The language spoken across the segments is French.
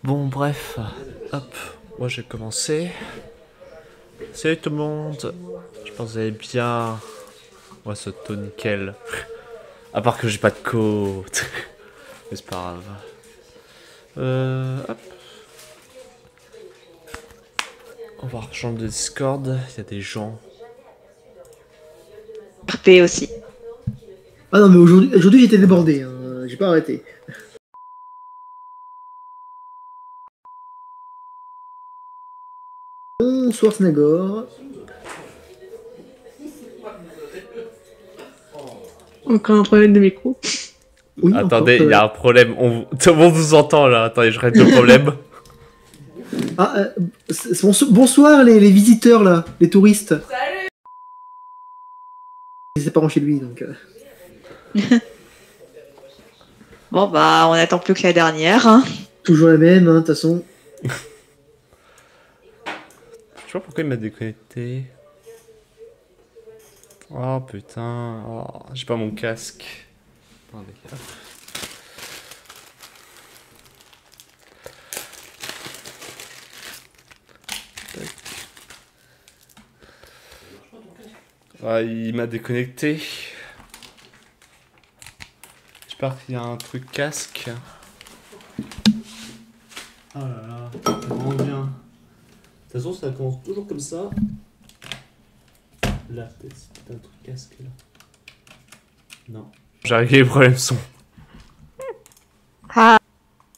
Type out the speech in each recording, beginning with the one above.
Bon, bref, hop, moi j'ai commencé. Salut tout le monde, je pense que vous allez bien. Moi, ce taux nickel. À part que j'ai pas de côte. Mais c'est pas grave. Hop. On va rejoindre le Discord, il y a des gens. RP aussi. Ah non, mais aujourd'hui j'étais débordé, hein. J'ai pas arrêté. Bonsoir Snagor. Encore un problème de micro. Oui, Attendez, encore, il y a un problème. Tout le monde vous entend là. Attendez, je règle le problème. Ah, bonsoir les visiteurs là, les touristes. Salut. C'est pas chez lui donc. Bon bah on attend plus que la dernière. Hein. Toujours la même, de toute façon. Je sais pas pourquoi il m'a déconnecté. Oh putain. Oh, j'ai pas mon casque. Attendez. Hop. Ah, il m'a déconnecté. J'espère qu'il y a un truc casque. Oh là là, c'est vraiment bien. De toute façon, ça commence toujours comme ça. Là, peut-être c'est un truc casque là. Non. J'ai réglé les problèmes son. Ah.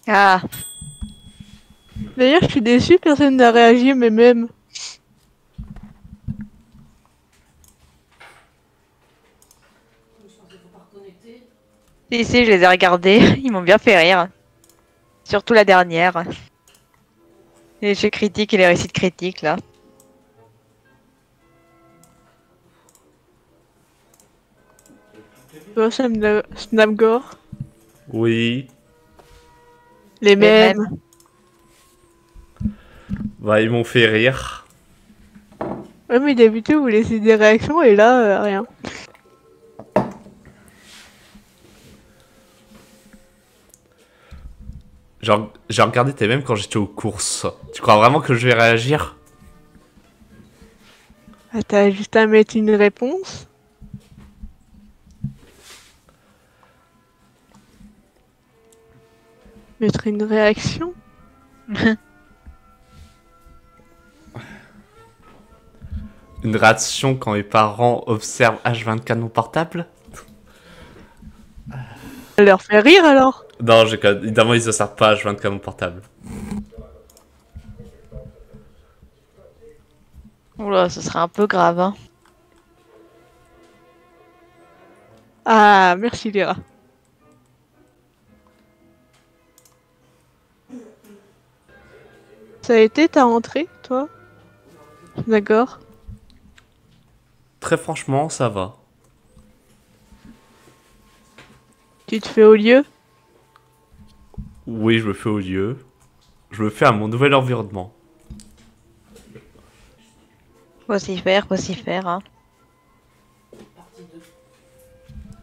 Ah. D'ailleurs, je suis déçu, personne n'a réagi, mais même. Si, je les ai regardés. Ils m'ont bien fait rire. Surtout la dernière. Les jeux critiques et les récits critiques là. Oh, Snapgore. Oui. Les mêmes. mêmes. Bah, ils m'ont fait rire. Ouais, mais d'habitude, vous laissez des réactions et là, rien. Genre, j'ai regardé tes mêmes quand j'étais aux courses. Tu crois vraiment que je vais réagir? Ah, t'as juste à mettre une réponse. Mettre une réaction. Une réaction quand mes parents observent H24 mon portable? Ça leur fait rire alors. Non, évidemment, ils observent pas H24 mon portable. Oula, ce serait un peu grave. Hein. Ah, merci Léra. Ça a été ta rentrée, toi? D'accord. Très franchement, ça va. Tu te fais au lieu? Oui, je me fais au lieu. Je me fais à mon nouvel environnement. Faut s'y faire. Hein.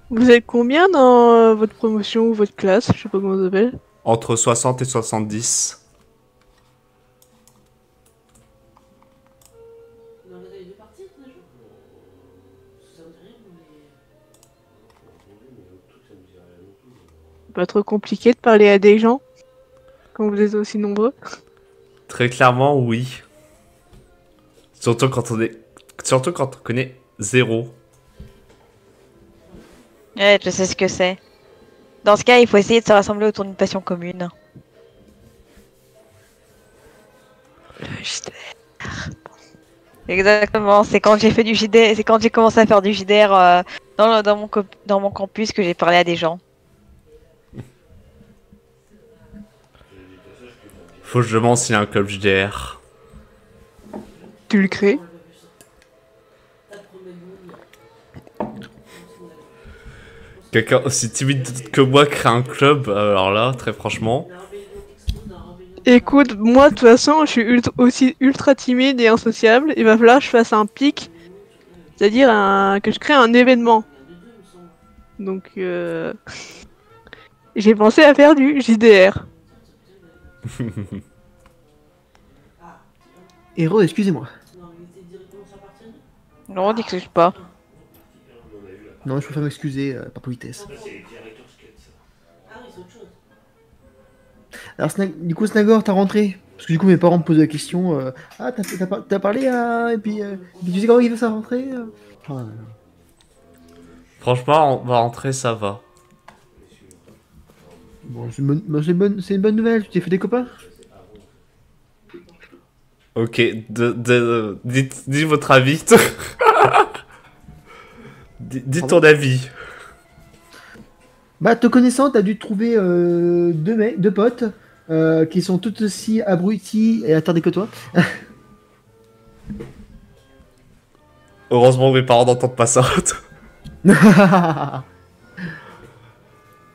Vous êtes combien dans votre promotion ou votre classe? Je sais pas comment ça s'appelle. Entre 60 et 70. Pas trop compliqué de parler à des gens quand vous êtes aussi nombreux. Très clairement, oui. Surtout quand on connaît zéro. Ouais, je sais ce que c'est. Dans ce cas, il faut essayer de se rassembler autour d'une passion commune. Le JDR. Exactement, c'est quand j'ai fait du JDR, c'est quand j'ai commencé à faire du JDR dans mon campus que j'ai parlé à des gens. Faut que je demande s'il y a un club JDR. Tu le crées. Quelqu'un aussi timide que moi crée un club, alors là, très franchement. Écoute, moi de toute façon, je suis aussi ultra timide et insociable. Il va falloir que je fasse un pic, c'est-à-dire que je crée un événement. Donc, j'ai pensé à faire du JDR. Héros, excusez-moi. Non, on n'excuse pas. Non, je préfère m'excuser par politesse. Alors, du coup, Snagor, t'as rentré? Parce que du coup, mes parents me posent la question. Ah, t'as parlé à... Et puis, tu sais comment il fait ça rentrer Oh là là. Franchement, on va rentrer, ça va. Bon, c'est une bonne nouvelle. Tu t'es fait des copains? Ok, dites votre avis. Dites ton avis. Bah, te connaissant, t'as dû trouver deux potes qui sont tout aussi abrutis et attardés que toi. Heureusement que mes parents n'entendent pas ça.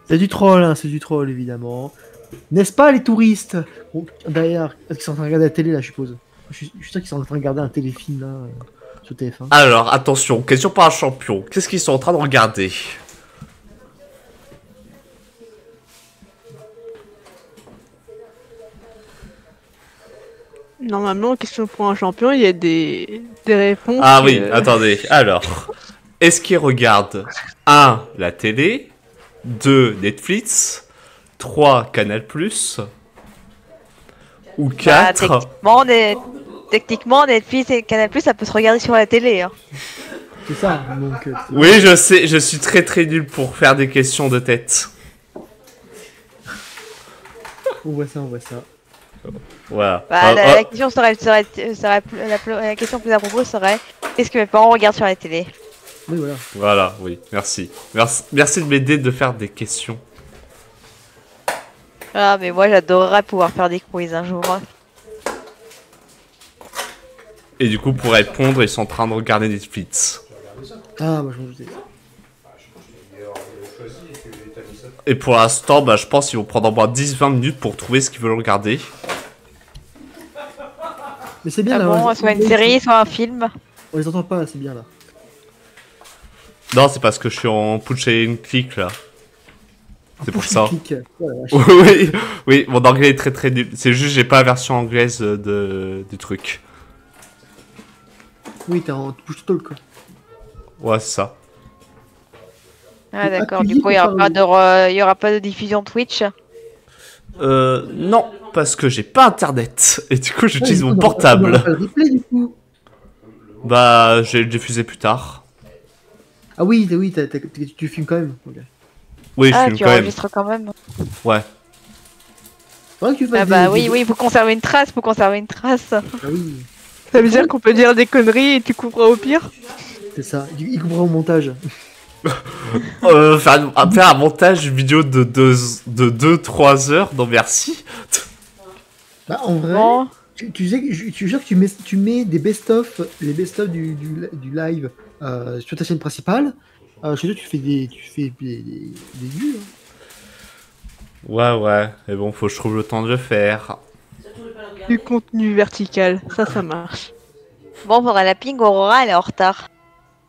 C'est du troll, hein, c'est du troll, évidemment. N'est-ce pas, les touristes? Bon, d'ailleurs, est-ce qu'ils sont en train de regarder la télé, là, je suppose? Je suis sûr qu'ils sont en train de regarder un téléfilm, là, sur TF1. Alors, attention, question par un champion. Qu'est-ce qu'ils sont en train de regarder? Normalement, question pour un champion, il y a des réponses. Ah oui, attendez. Alors, est-ce qu'ils regardent 1. La télé, 2. Netflix, 3. Canal+, ou 4. Techniquement, Netflix et Canal+, ça peut se regarder sur la télé. Hein. C'est ça, donc... Oui, je sais, je suis très très nul pour faire des questions de tête. On voit ça, on voit ça. Voilà. Bah, la question la question plus à propos serait qu'est-ce que mes parents regardent sur la télé? Oui, voilà. Voilà, oui, merci. Merci de m'aider de faire des questions. Ah, mais moi j'adorerais pouvoir faire des quiz un jour. Hein. Et du coup, pour répondre, ils sont en train de regarder Netflix. Ah, moi, je m'en doutais. Et pour l'instant, bah, je pense qu'ils vont prendre au moins 10-20 minutes pour trouver ce qu'ils veulent regarder. Mais c'est bien, Ah là. bon, soit une série, soit un film. On les entend pas, c'est bien, là. Non, c'est parce que je suis en push et une click, là. C'est pour ça. Oh, la vache. Oui, oui, mon anglais est très très nul. C'est juste j'ai pas la version anglaise du truc. Oui, t'es en push talk, quoi. Ouais, c'est ça. Ah d'accord, Appuyez du coup il y aura pour pas parler. y aura pas de diffusion Twitch. Non, parce que j'ai pas internet. Et du coup, j'utilise Ouais, mon on aura portable. pas le replay, du coup. Bah, je vais le diffuser plus tard. Ah oui, tu filmes quand même. Ok. Oui, je Ah, filme tu quand même. enregistres quand même. Ouais. Faudrait que tu fasses Ah bah des- oui, des- oui, faut conserver une trace, faut conserver une trace. Ah oui, Ça veut dire qu'on peut dire des conneries et tu couperas au pire. c'est ça. Il coupera au montage. Faire un montage vidéo de 2-3 heures, non merci. Bah, en vrai, Bon, tu sais que tu jure que tu mets des best-of, les best-of du live sur ta chaîne principale. Je te jure que tu fais des vues. Hein. Ouais. Et bon, faut que je trouve le temps de le faire. Du contenu vertical, ça marche. bon pour la ping, Aurora elle est en retard.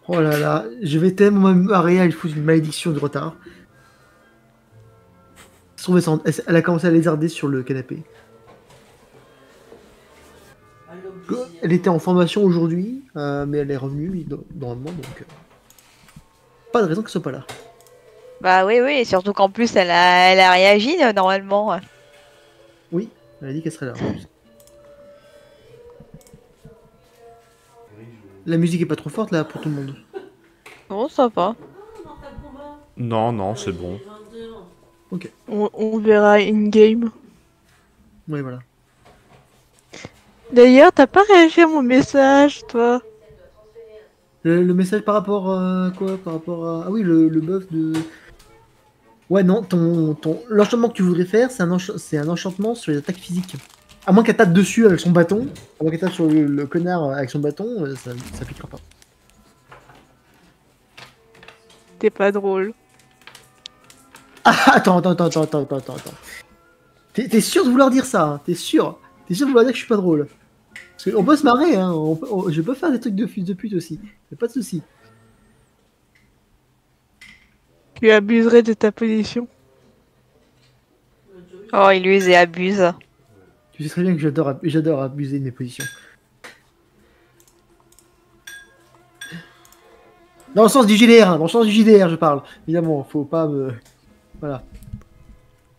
Oh là là, je vais tellement me marrer, il fout une malédiction de retard. Se trouve, elle a commencé à lézarder sur le canapé. Elle était en formation aujourd'hui, mais elle est revenue normalement, donc pas de raison qu'elle soit pas là. Bah oui, oui, et surtout qu'en plus elle a réagi normalement. Oui, elle a dit qu'elle serait là. En plus. La musique est pas trop forte là pour tout le monde. Bon, ça va. Non, c'est bon. On verra in-game. Oui, voilà. D'ailleurs, t'as pas réagi à mon message, toi. Le message par rapport à quoi? Par rapport à... Ah oui, le buff de... Ouais, non, l'enchantement que tu voudrais faire, c'est un enchantement sur les attaques physiques. À moins qu'elle tape dessus avec son bâton, à moins qu'elle tape sur le connard avec son bâton, ça piquera pas. T'es pas drôle. Ah, attends. T'es sûr de vouloir dire ça, hein? T'es sûr de vouloir dire que je suis pas drôle? Parce qu'on peut se marrer, hein. Je peux faire des trucs de fils de pute aussi. Y'a pas de soucis. Tu abuserais de ta position. Oh, il use et abuse. Tu sais très bien que j'adore abuser de mes positions. Dans le sens du JDR, hein, dans le sens du JDR, je parle. Évidemment, faut pas me... Voilà.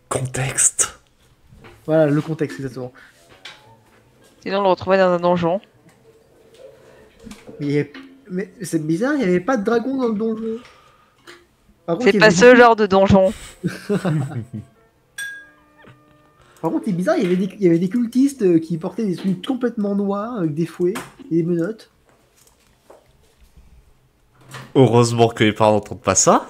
Contexte. Voilà, le contexte, exactement. Sinon, on le retrouvait dans un donjon. Mais c'est bizarre, il n'y avait pas de dragon dans le donjon. Par contre, C'est il y pas avait ce genre de donjon. Par contre, c'est bizarre, il y avait des cultistes qui portaient des tenues complètement noires, avec des fouets et des menottes. Heureusement que les parents n'entendent pas ça.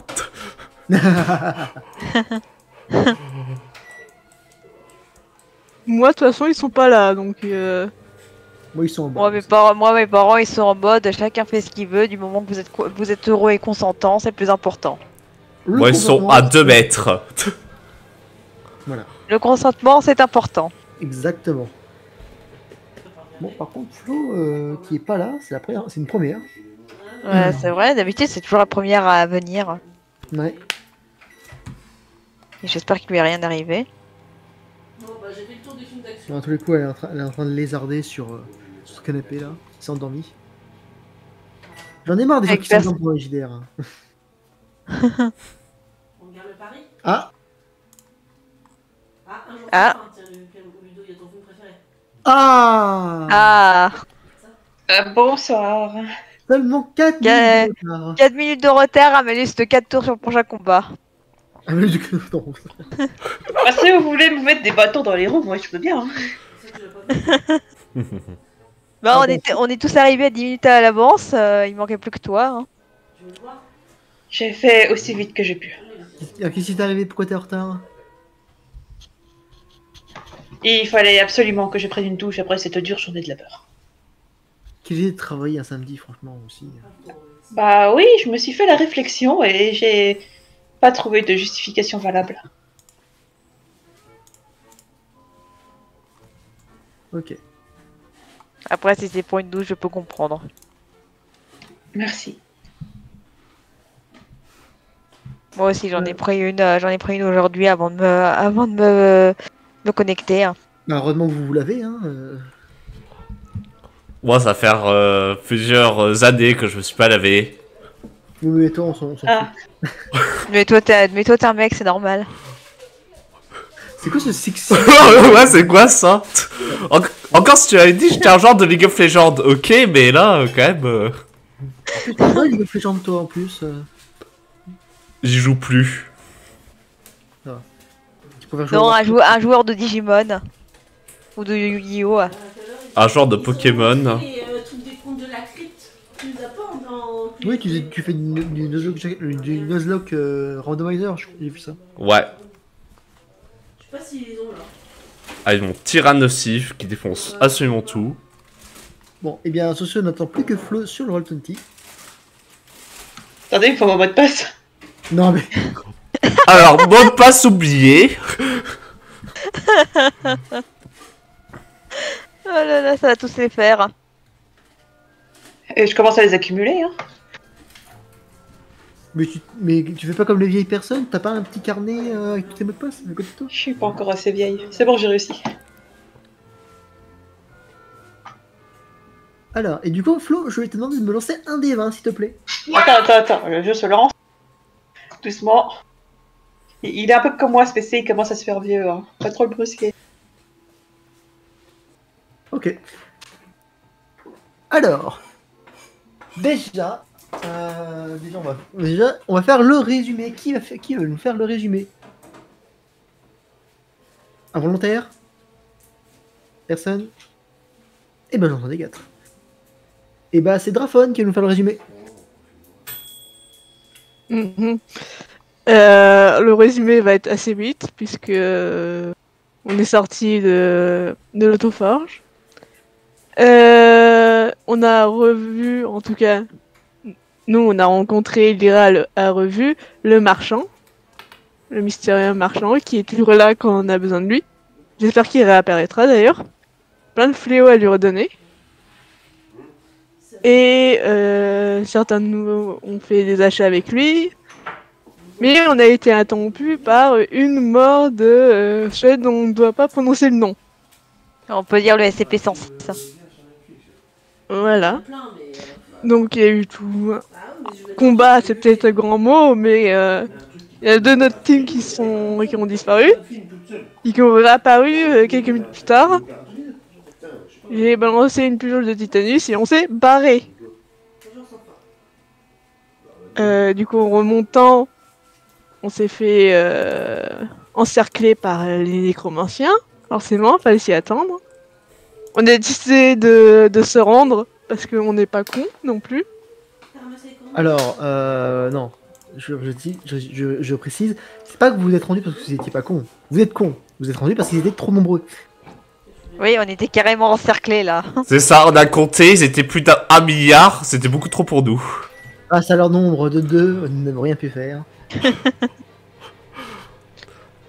Moi, de toute façon, ils sont pas là, donc... Moi, ils sont en bas. Moi, mes parents, ils sont en mode chacun fait ce qu'il veut du moment que vous êtes heureux et consentant, c'est le plus important. Le Moi, ils sont consentement, à 2 mètres. Voilà, Le consentement, c'est important. exactement. Bon, par contre, Flo, qui est pas là, c'est une première. Ouais, c'est vrai, d'habitude, c'est toujours la première à venir. Ouais. Et j'espère qu'il lui est rien arrivé. Bon, bah, j'ai fait le tour des films d'action. Bon, à tous les coups, elle est en train de lézarder sur ce canapé là. Elle s'est endormie. J'en ai marre des gens Avec qui s'endorment pour les JDR. Hein. On regarde le pari. Ah Ah, un jour Ah. sans fin, tiens, Ludo, il y a ton film préféré. Ah, Ah, Bonsoir. Seulement 4 Yeah. minutes de retard. 4 minutes de retard à mener de 4 tours sur le prochain combat. Ah, mais du coup, non. Ah, si vous voulez me mettre des bâtons dans les roues, moi je peux bien. Hein. C'est ça que tu l'as pas vu. Bah, Ah, bon. on est tous arrivés à 10 minutes à l'avance, il manquait plus que toi. Hein. Tu veux le voir? J'ai fait aussi vite que j'ai pu. Qu'est-ce qui t'est arrivé? Pourquoi t'es en retard? Et il fallait absolument que je prenne une douche après cette dure journée de labeur. Quelle idée de travailler un samedi, franchement, aussi. Bah oui, je me suis fait la réflexion et j'ai pas trouvé de justification valable. Ok. Après, si c'est pour une douche, je peux comprendre. Merci. Moi aussi, j'en ai pris une aujourd'hui avant de me connecter. Hein. Bah, heureusement que vous vous lavez, hein. Moi, ça va faire plusieurs années que je me suis pas lavé. Nous, mais toi, on s'en fout. Ah, Mais toi, t'es un mec, c'est normal. C'est quoi ce sexy? Ouais, c'est quoi ça? Encore si tu avais dit j'étais un genre de League of Legends, ok, mais là, quand même, Pourquoi il fait genre de toi en plus j'y joue plus. Tu préfères jouer Non, au- un joueur de Digimon. Ou de Yu-Gi-Oh! Un genre de Pokémon. Et truc des contes de la crypte, tu nous as pas en. Oui, tu fais du Nuzlocke randomizer, j'ai vu ça. Ouais. Je sais pas s'ils les ont là. Ah, ils ont Tyrannosif qui défonce absolument tout. Bon, et bien, sur ce, on n'attend plus que Flo sur le Roll20. attendez, il faut mon mot de passe. Non, mais Alors, mot de passe oublié. Oh là là, ça va tous les faire. Et je commence à les accumuler. Hein. mais tu fais pas comme les vieilles personnes? T'as pas un petit carnet avec tous tes mots de passe à côté de toi? Je suis pas encore assez vieille. C'est bon, j'ai réussi. Alors, et du coup, Flo, je vais te demander de me lancer un des 20, s'il te plaît. Attends, le jeu se lance. Doucement. Il est un peu comme moi, ce PC, il commence à se faire vieux. Hein. Pas trop le brusquer. Ok. Alors, déjà, on va faire le résumé. Qui va nous faire le résumé? Un volontaire? Personne? Eh ben, j'entends des 4. Eh ben, c'est Drafon qui va nous faire le résumé. Mhm. Le résumé va être assez vite puisque on est sorti de l'autoforge. On a revu, en tout cas, nous on a rencontré, Lyra a revu le marchand, le mystérieux marchand qui est toujours là quand on a besoin de lui. J'espère qu'il réapparaîtra d'ailleurs. Plein de fléaux à lui redonner. Et certains de nous ont fait des achats avec lui. Mais on a été interrompu par une mort de chef dont on ne doit pas prononcer le nom. On peut dire le SCP-106. Voilà. Plein, mais, Donc il y a eu tout. mais je vais Combat, c'est peut-être un grand mot, mais il y a 2 de notre team qui ont disparu. Et qui ont réapparu quelques minutes plus tard. J'ai balancé une pujole de Titanus et on s'est barré. Du coup, en remontant, on s'est fait encercler par les nécromanciens. Forcément, fallait s'y attendre. On a décidé de se rendre parce qu'on n'est pas con non plus. Alors, non. Je précise, c'est pas que vous vous êtes rendu parce que vous étiez pas con. Vous êtes con. Vous êtes rendu parce qu'ils étaient trop nombreux. Oui, on était carrément encerclés là. C'est ça, on a compté, ils étaient plus d'1 milliard, c'était beaucoup trop pour nous. Grâce à leur nombre de 2, nous n'avons rien pu faire.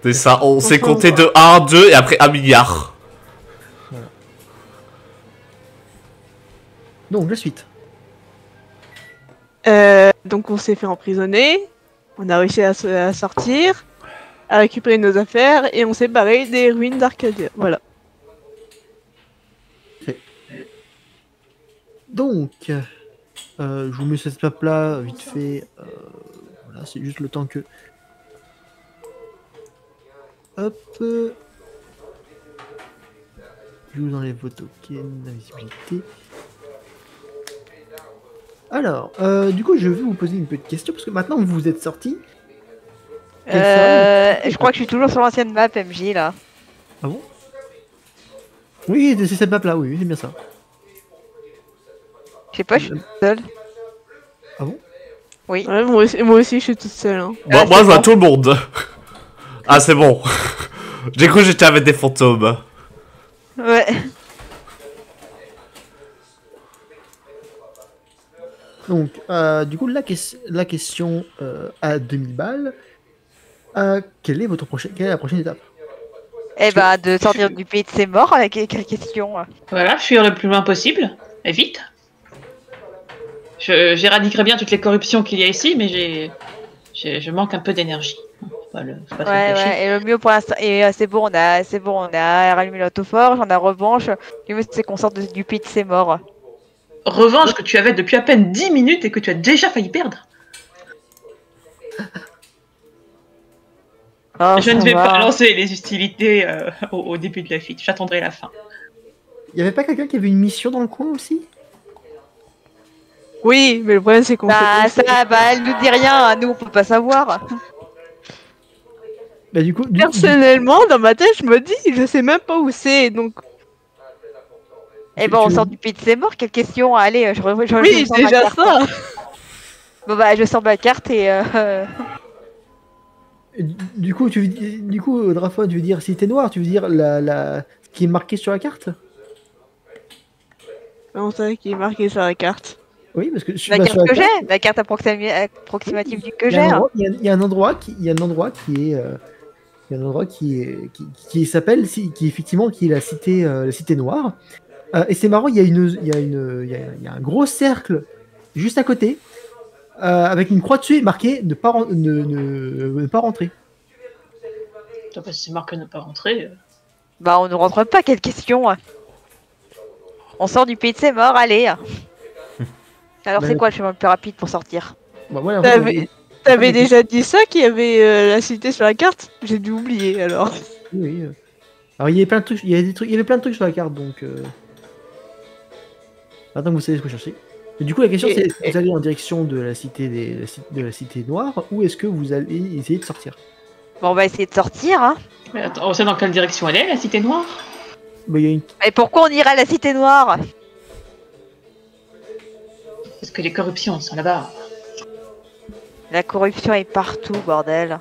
C'est ça, on s'est Franchement, compté de 1, 2 et après 1 milliard. Donc, la suite. Donc on s'est fait emprisonner. On a réussi à sortir, à récupérer nos affaires et on s'est barré des ruines d'Arcadia. Voilà. Donc, je vous mets cette map là, vite fait. Voilà, c'est juste le temps que... Hop. Je vous enlève vos tokens d'invisibilité. Alors, du coup, je vais vous poser une petite question, parce que maintenant que vous êtes sortis... Je crois que je suis toujours sur l'ancienne map MJ là. Ah bon? Oui, c'est cette map là, oui, c'est bien ça. Je sais pas, je suis toute seule. Ah bon? Oui. Ouais, moi aussi je suis toute seule. Hein. Moi, c'est je vois bon. tout le monde. Ah, c'est bon. J'ai cru que j'étais avec des fantômes. Ouais. Donc, du coup, la question à 2000 balles, quelle est la prochaine étape? Eh ben, de sortir du pays de ses morts avec quelle question. Voilà, fuir le plus loin possible, et vite. J'éradiquerai bien toutes les corruptions qu'il y a ici, mais je manque un peu d'énergie. Faut pas se le Ouais, cacher. ouais, et le mieux pour l'instant, et c'est bon, on a rallumé l'autoforge, on a revanche. Le mieux, c'est qu'on sorte du pays de ses morts. Revanche que tu avais depuis à peine 10 minutes et que tu as déjà failli perdre. Oh, Je ne ça vais va. pas lancer les hostilités au début de la fuite, j'attendrai la fin. Y avait pas quelqu'un qui avait une mission dans le coin aussi? Oui, mais le problème c'est qu'on Bah, s'est- ça, bah, elle nous dit rien, nous, on peut pas savoir. Bah, du coup, Personnellement, dans ma tête, je me dis, je sais même pas où c'est, donc... Eh ben, on sort du pays de ses morts, quelle question? Allez, je Oui, sors ma déjà carte. ça. Bon, bah, je sors ma carte et du coup, Drafon, tu veux dire cité noire, tu veux dire ce qui est marqué sur la carte? Non, c'est vrai qu'il est marqué sur la carte. Oui, parce que la bah, carte sur que j'ai, la carte approximative du que il y a j'ai. un endroit- il y a un endroit qui est, il y a un endroit qui s'appelle, qui effectivement, qui est la cité noire. Et c'est marrant, il y a un gros cercle juste à côté, avec une croix dessus marquée ne pas rentrer. Toi, parce que c'est marqué ne pas rentrer. Bah, on ne rentre pas, quelle question? On sort du pays de ses morts, allez. Alors, Bah, c'est quoi le chemin le plus rapide pour sortir? Bah, voilà, en fait, T'avais déjà dit ça, qu'il y avait la cité sur la carte? J'ai dû oublier, alors. oui. Alors il y avait plein de trucs, il y avait plein de trucs sur la carte, donc maintenant que vous savez ce que vous cherchez. Et du coup, la question c'est, est-ce que vous allez en direction de la cité noire, ou est-ce que vous allez essayer de sortir? Bon, on va essayer de sortir, hein. Mais attends, on sait dans quelle direction elle est, la cité noire? Bah, il y a une... Et pourquoi on irait à la cité noire? Parce que les corruptions sont là-bas. La corruption est partout, bordel.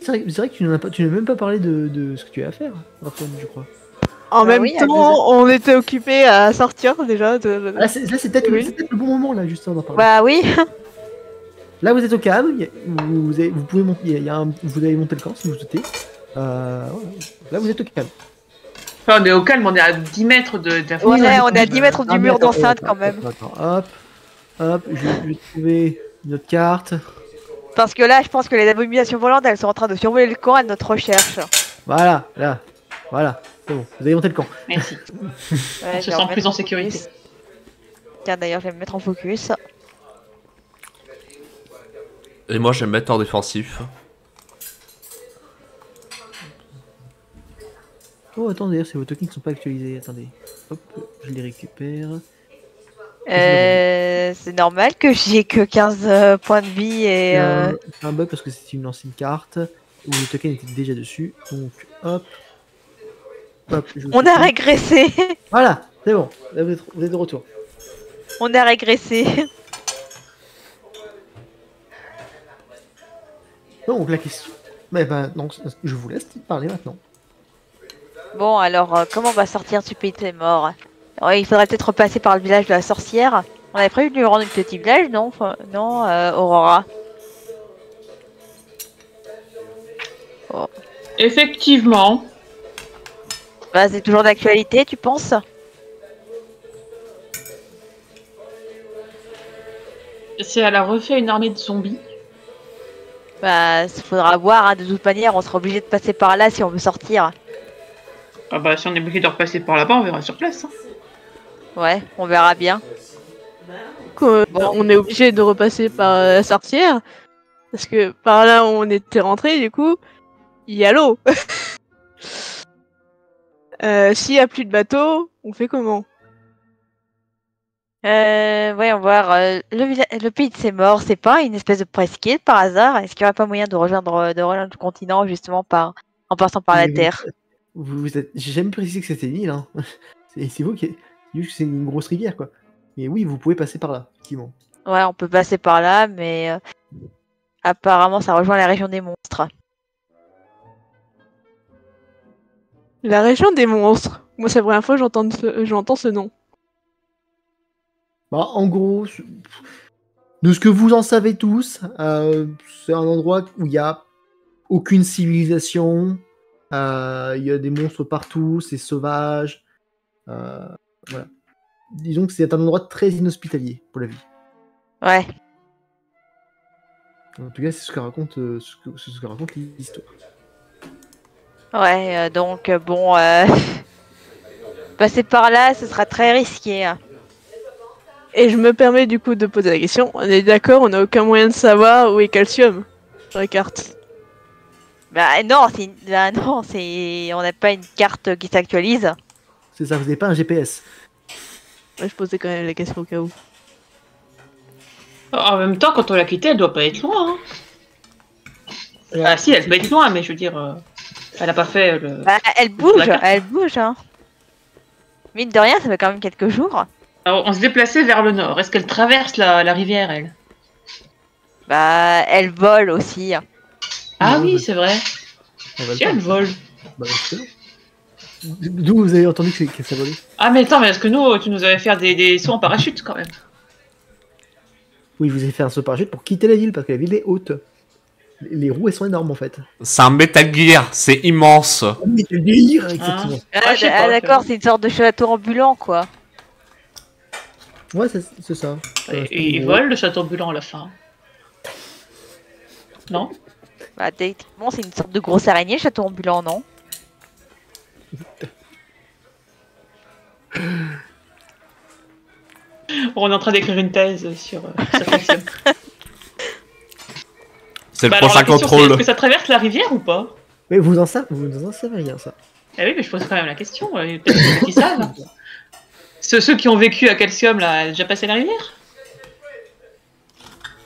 C'est vrai que tu n'as même pas parlé de ce que tu as à faire, Raphaël, je crois. En même oui, temps, on était occupés à sortir déjà de... Là, c'est peut-être Oui. le bon moment, là, justement, d'en parler. Bah oui. Là, vous êtes au calme, vous pouvez monter, vous avez monté le camp, si vous souhaitez. Voilà. Là, vous êtes au calme. Enfin, on est au calme, on est à 10 mètres de la Ouais, fenêtre. on est à 10 mètres du mur d'enceinte quand même. Attends, hop, je vais trouver une autre carte. Parce que là, je pense que les abominations volantes, elles sont en train de survoler le camp à notre recherche. Voilà, là. Voilà. C'est bon, vous avez monté le camp. Merci. Ouais, On se je vais sent remettre plus en en sécurité. focus. Tiens, d'ailleurs, je vais me mettre en focus. Et moi, je vais me mettre en défensif. Oh, attends, d'ailleurs, c'est vos tokens qui sont pas actualisés. Attendez. Hop, je les récupère. C'est normal que j'ai que 15 points de vie et... C'est un bug parce que c'est une ancienne carte où le token était déjà dessus. Donc, hop. Hop, je vous On a fais- régressé. Voilà, c'est bon. Là, vous êtes de retour. On a régressé. Donc, la question. Mais ben, non, je vous laisse parler maintenant. Bon, alors, comment on va sortir du pays des morts? Ouais, il faudrait peut-être repasser par le village de la sorcière. On avait prévu de lui rendre un petit village, non? Non, Aurora. Effectivement. Bah, c'est toujours d'actualité, tu penses? Si elle a refait une armée de zombies. Bah, il faudra voir, hein. De toute manière, on sera obligé de passer par là si on veut sortir. Ah bah si on est obligé de repasser par là-bas, on verra sur place. Hein. Ouais, on verra bien. On est obligé de repasser par la sorcière. Parce que par là où on était rentré, du coup, il y a l'eau. S'il y a plus de bateau, on fait comment? Voyons voir. Le pays de ces morts, c'est pas une espèce de presqu'île par hasard? Est-ce qu'il n'y aurait pas moyen de rejoindre le continent justement en passant par la Terre? J'ai jamais précisé que c'était une île. Hein. C'est vous qui. C'est juste que c'est une grosse rivière, quoi. Mais oui, vous pouvez passer par là, effectivement. Ouais, on peut passer par là, mais apparemment ça rejoint la région des monstres. La région des monstres. Moi, c'est la première fois que j'entends ce nom. Bah, en gros, de ce que vous en savez tous, c'est un endroit où il n'y a aucune civilisation. Il y a des monstres partout, c'est sauvage. Voilà. Disons que c'est un endroit très inhospitalier pour la vie. Ouais. En tout cas, c'est ce que raconte, ce que raconte l'histoire. Ouais, donc bon, passer par là, ce sera très risqué. Hein. Et je me permets du coup de poser la question. On est d'accord, on n'a aucun moyen de savoir où est Calcium sur la carte. Bah non, on n'a pas une carte qui s'actualise. C'est ça, vous n'avez pas un GPS. Ouais, je posais quand même la question au cas où. En même temps, quand on l'a quittée, elle doit pas être loin. Hein. Ah si, elle doit être loin, mais je veux dire, elle a pas fait le... Bah, elle bouge, hein. Mine de rien, ça fait quand même quelques jours. Alors, on se déplaçait vers le nord. Est-ce qu'elle traverse la rivière, elle? Bah, elle vole aussi. Ah Non, oui, c'est vrai. Si, elle vole. Bah, c'est bon. D'où vous avez entendu que ça volait? Ah mais attends, mais est-ce que nous, tu nous avais fait des sauts en parachute, quand même? Oui, vous avez fait un saut parachute pour quitter la ville, parce que la ville est haute. Les roues, elles sont énormes, en fait. C'est un Metal Gear, c'est immense. Mais le délire, exactement. Ah, je sais pas, D'accord, c'est une sorte de château ambulant, quoi. Ouais, c'est ça. Et il vole le château ambulant à la fin. Non? Bah, techniquement, c'est une sorte de grosse araignée, château ambulant, non? On est en train d'écrire une thèse sur Calcium. C'est le Bah, alors, prochain la question, c'est, contrôle. est-ce que ça traverse la rivière ou pas? Mais vous en savez rien, ça. Ah oui, mais je pose quand même la question. Peut-être qu'il y en a qui savent. Ceux qui ont vécu à Calcium, là, déjà passé la rivière?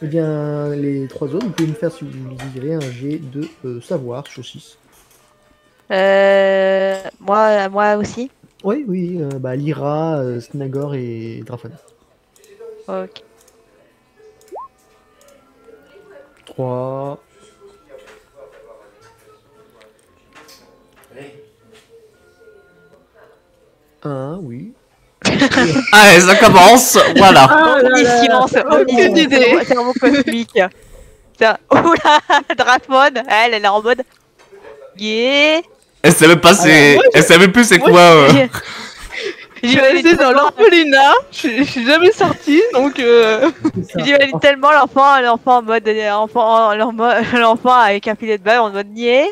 Eh bien, les 3 autres, vous pouvez me faire, si vous désirez, un jet de savoir sur 6. Moi aussi. Oui, oui, bah, Lyra, Snagor et Drafon. Ok. 3. Oui. Allez, ça commence, voilà. Omniscience, aucune idée. c'est un mot cosmique. Oula, Drafon, elle est en mode... Yeah. Elle savait pas Alors, moi, elle savait plus c'est Moi, quoi. je- J'étais dans l'orphelinat, je suis jamais sortie, donc C'est ça. J'imagine tellement l'enfant en mode l'enfant avec un filet de balle en mode niais.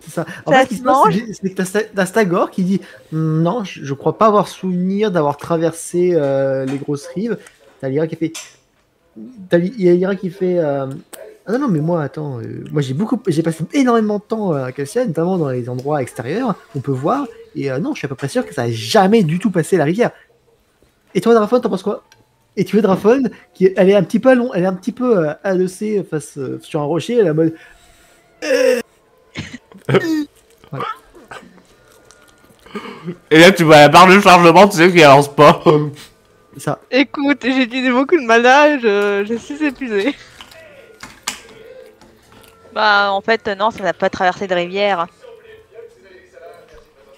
C'est ça. En Ça fait, ce qui se se passe, mange c'est que t'as Stagor qui dit non, je crois pas avoir souvenir d'avoir traversé les grosses rives. T'as Lyra qui fait. Il y a Lyra qui fait. Ah non, non, mais moi, attends, moi j'ai passé énormément de temps à Cassia, notamment dans les endroits extérieurs, on peut voir, et non, je suis à peu près sûr que ça a jamais du tout passé la rivière. Et toi, Drafon, t'en penses quoi? Et tu vois Drafon, elle est un petit peu elle est un petit peu adossée face sur un rocher, elle est en mode. Voilà. Et là, tu vois la barre de chargement, tu sais qu'elle avance pas. Ça. écoute, j'ai utilisé beaucoup de mana, je suis épuisée. Bah en fait non, ça n'a pas traversé de rivière.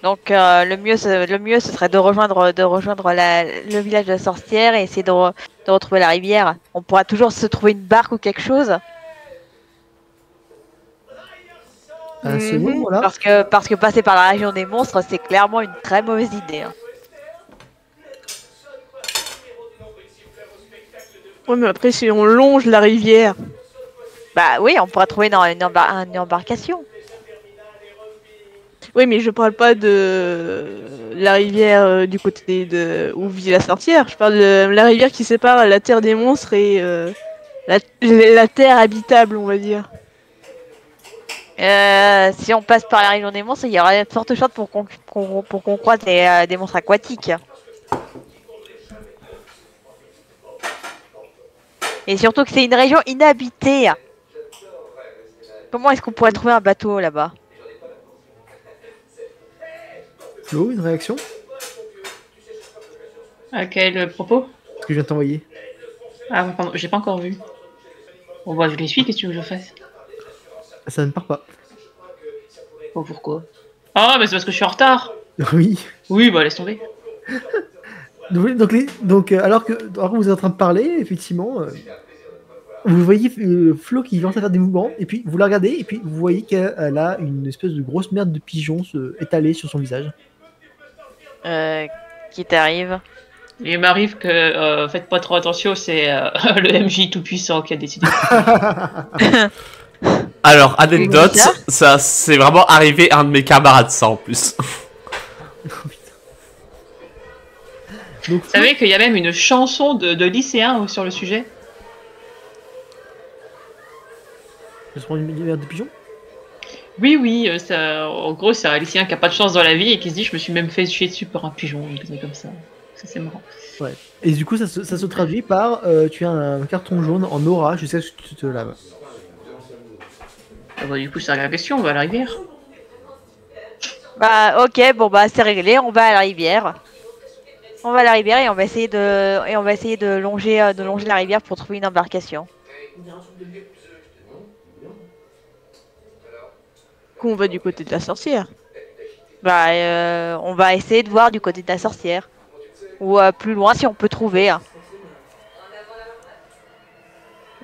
Donc le mieux ce serait de rejoindre le village de la sorcière et essayer de retrouver la rivière. On pourra toujours se trouver une barque ou quelque chose. À ce Mhm. moment-là, Parce que passer par la région des monstres, c'est clairement une très mauvaise idée. Hein. Ouais, mais après, si on longe la rivière, Bah oui, on pourra trouver dans une embarcation. oui, mais je parle pas de la rivière du côté de où vit la sorcière. Je parle de la rivière qui sépare la terre des monstres et la terre habitable, on va dire. Si on passe par la région des monstres, il y aura de fortes chances pour qu'on croise des monstres aquatiques. Et surtout que c'est une région inhabitée. Comment est-ce qu'on pourrait trouver un bateau là-bas? Flo, une réaction? À quel propos? Ce que je viens de t'envoyer. Ah, pardon, j'ai pas encore vu. Bon, bah, je les suis, qu'est-ce que tu veux que je fasse? Ça ne part pas. Oh, pourquoi? Ah, mais c'est parce que je suis en retard! Oui. Oui, bah, laisse tomber. Donc, alors que vous êtes en train de parler, effectivement, vous voyez Flo qui commence à faire des mouvements, et puis vous la regardez, et puis vous voyez qu'elle a une espèce de grosse merde de pigeon étalée sur son visage. Qui t'arrive? Il m'arrive que faites pas trop attention, c'est le MJ tout-puissant qui a décidé. Alors, anecdote, Bizarre. ça c'est vraiment arrivé à un de mes camarades, ça en plus. Donc, Vous savez qu'il y a même une chanson de lycéens sur le sujet? je se prends une merde de pigeon. Oui, oui, en gros, c'est un lycéen qui a pas de chance dans la vie et qui se dit je me suis même fait chier dessus par un pigeon, une connerie comme ça. Ça, c'est marrant. Et du coup, ça se traduit par tu as un carton jaune en aura jusqu'à ce que tu te laves. Ah bah, du coup, c'est la question, on va à la rivière. Bah ok, bon bah c'est réglé, on va à la rivière. On va à la rivière et on va essayer de longer la rivière pour trouver une embarcation. Qu'on va du côté de la sorcière. Bah on va essayer de voir du côté de la sorcière. Ou plus loin si on peut trouver. Hein.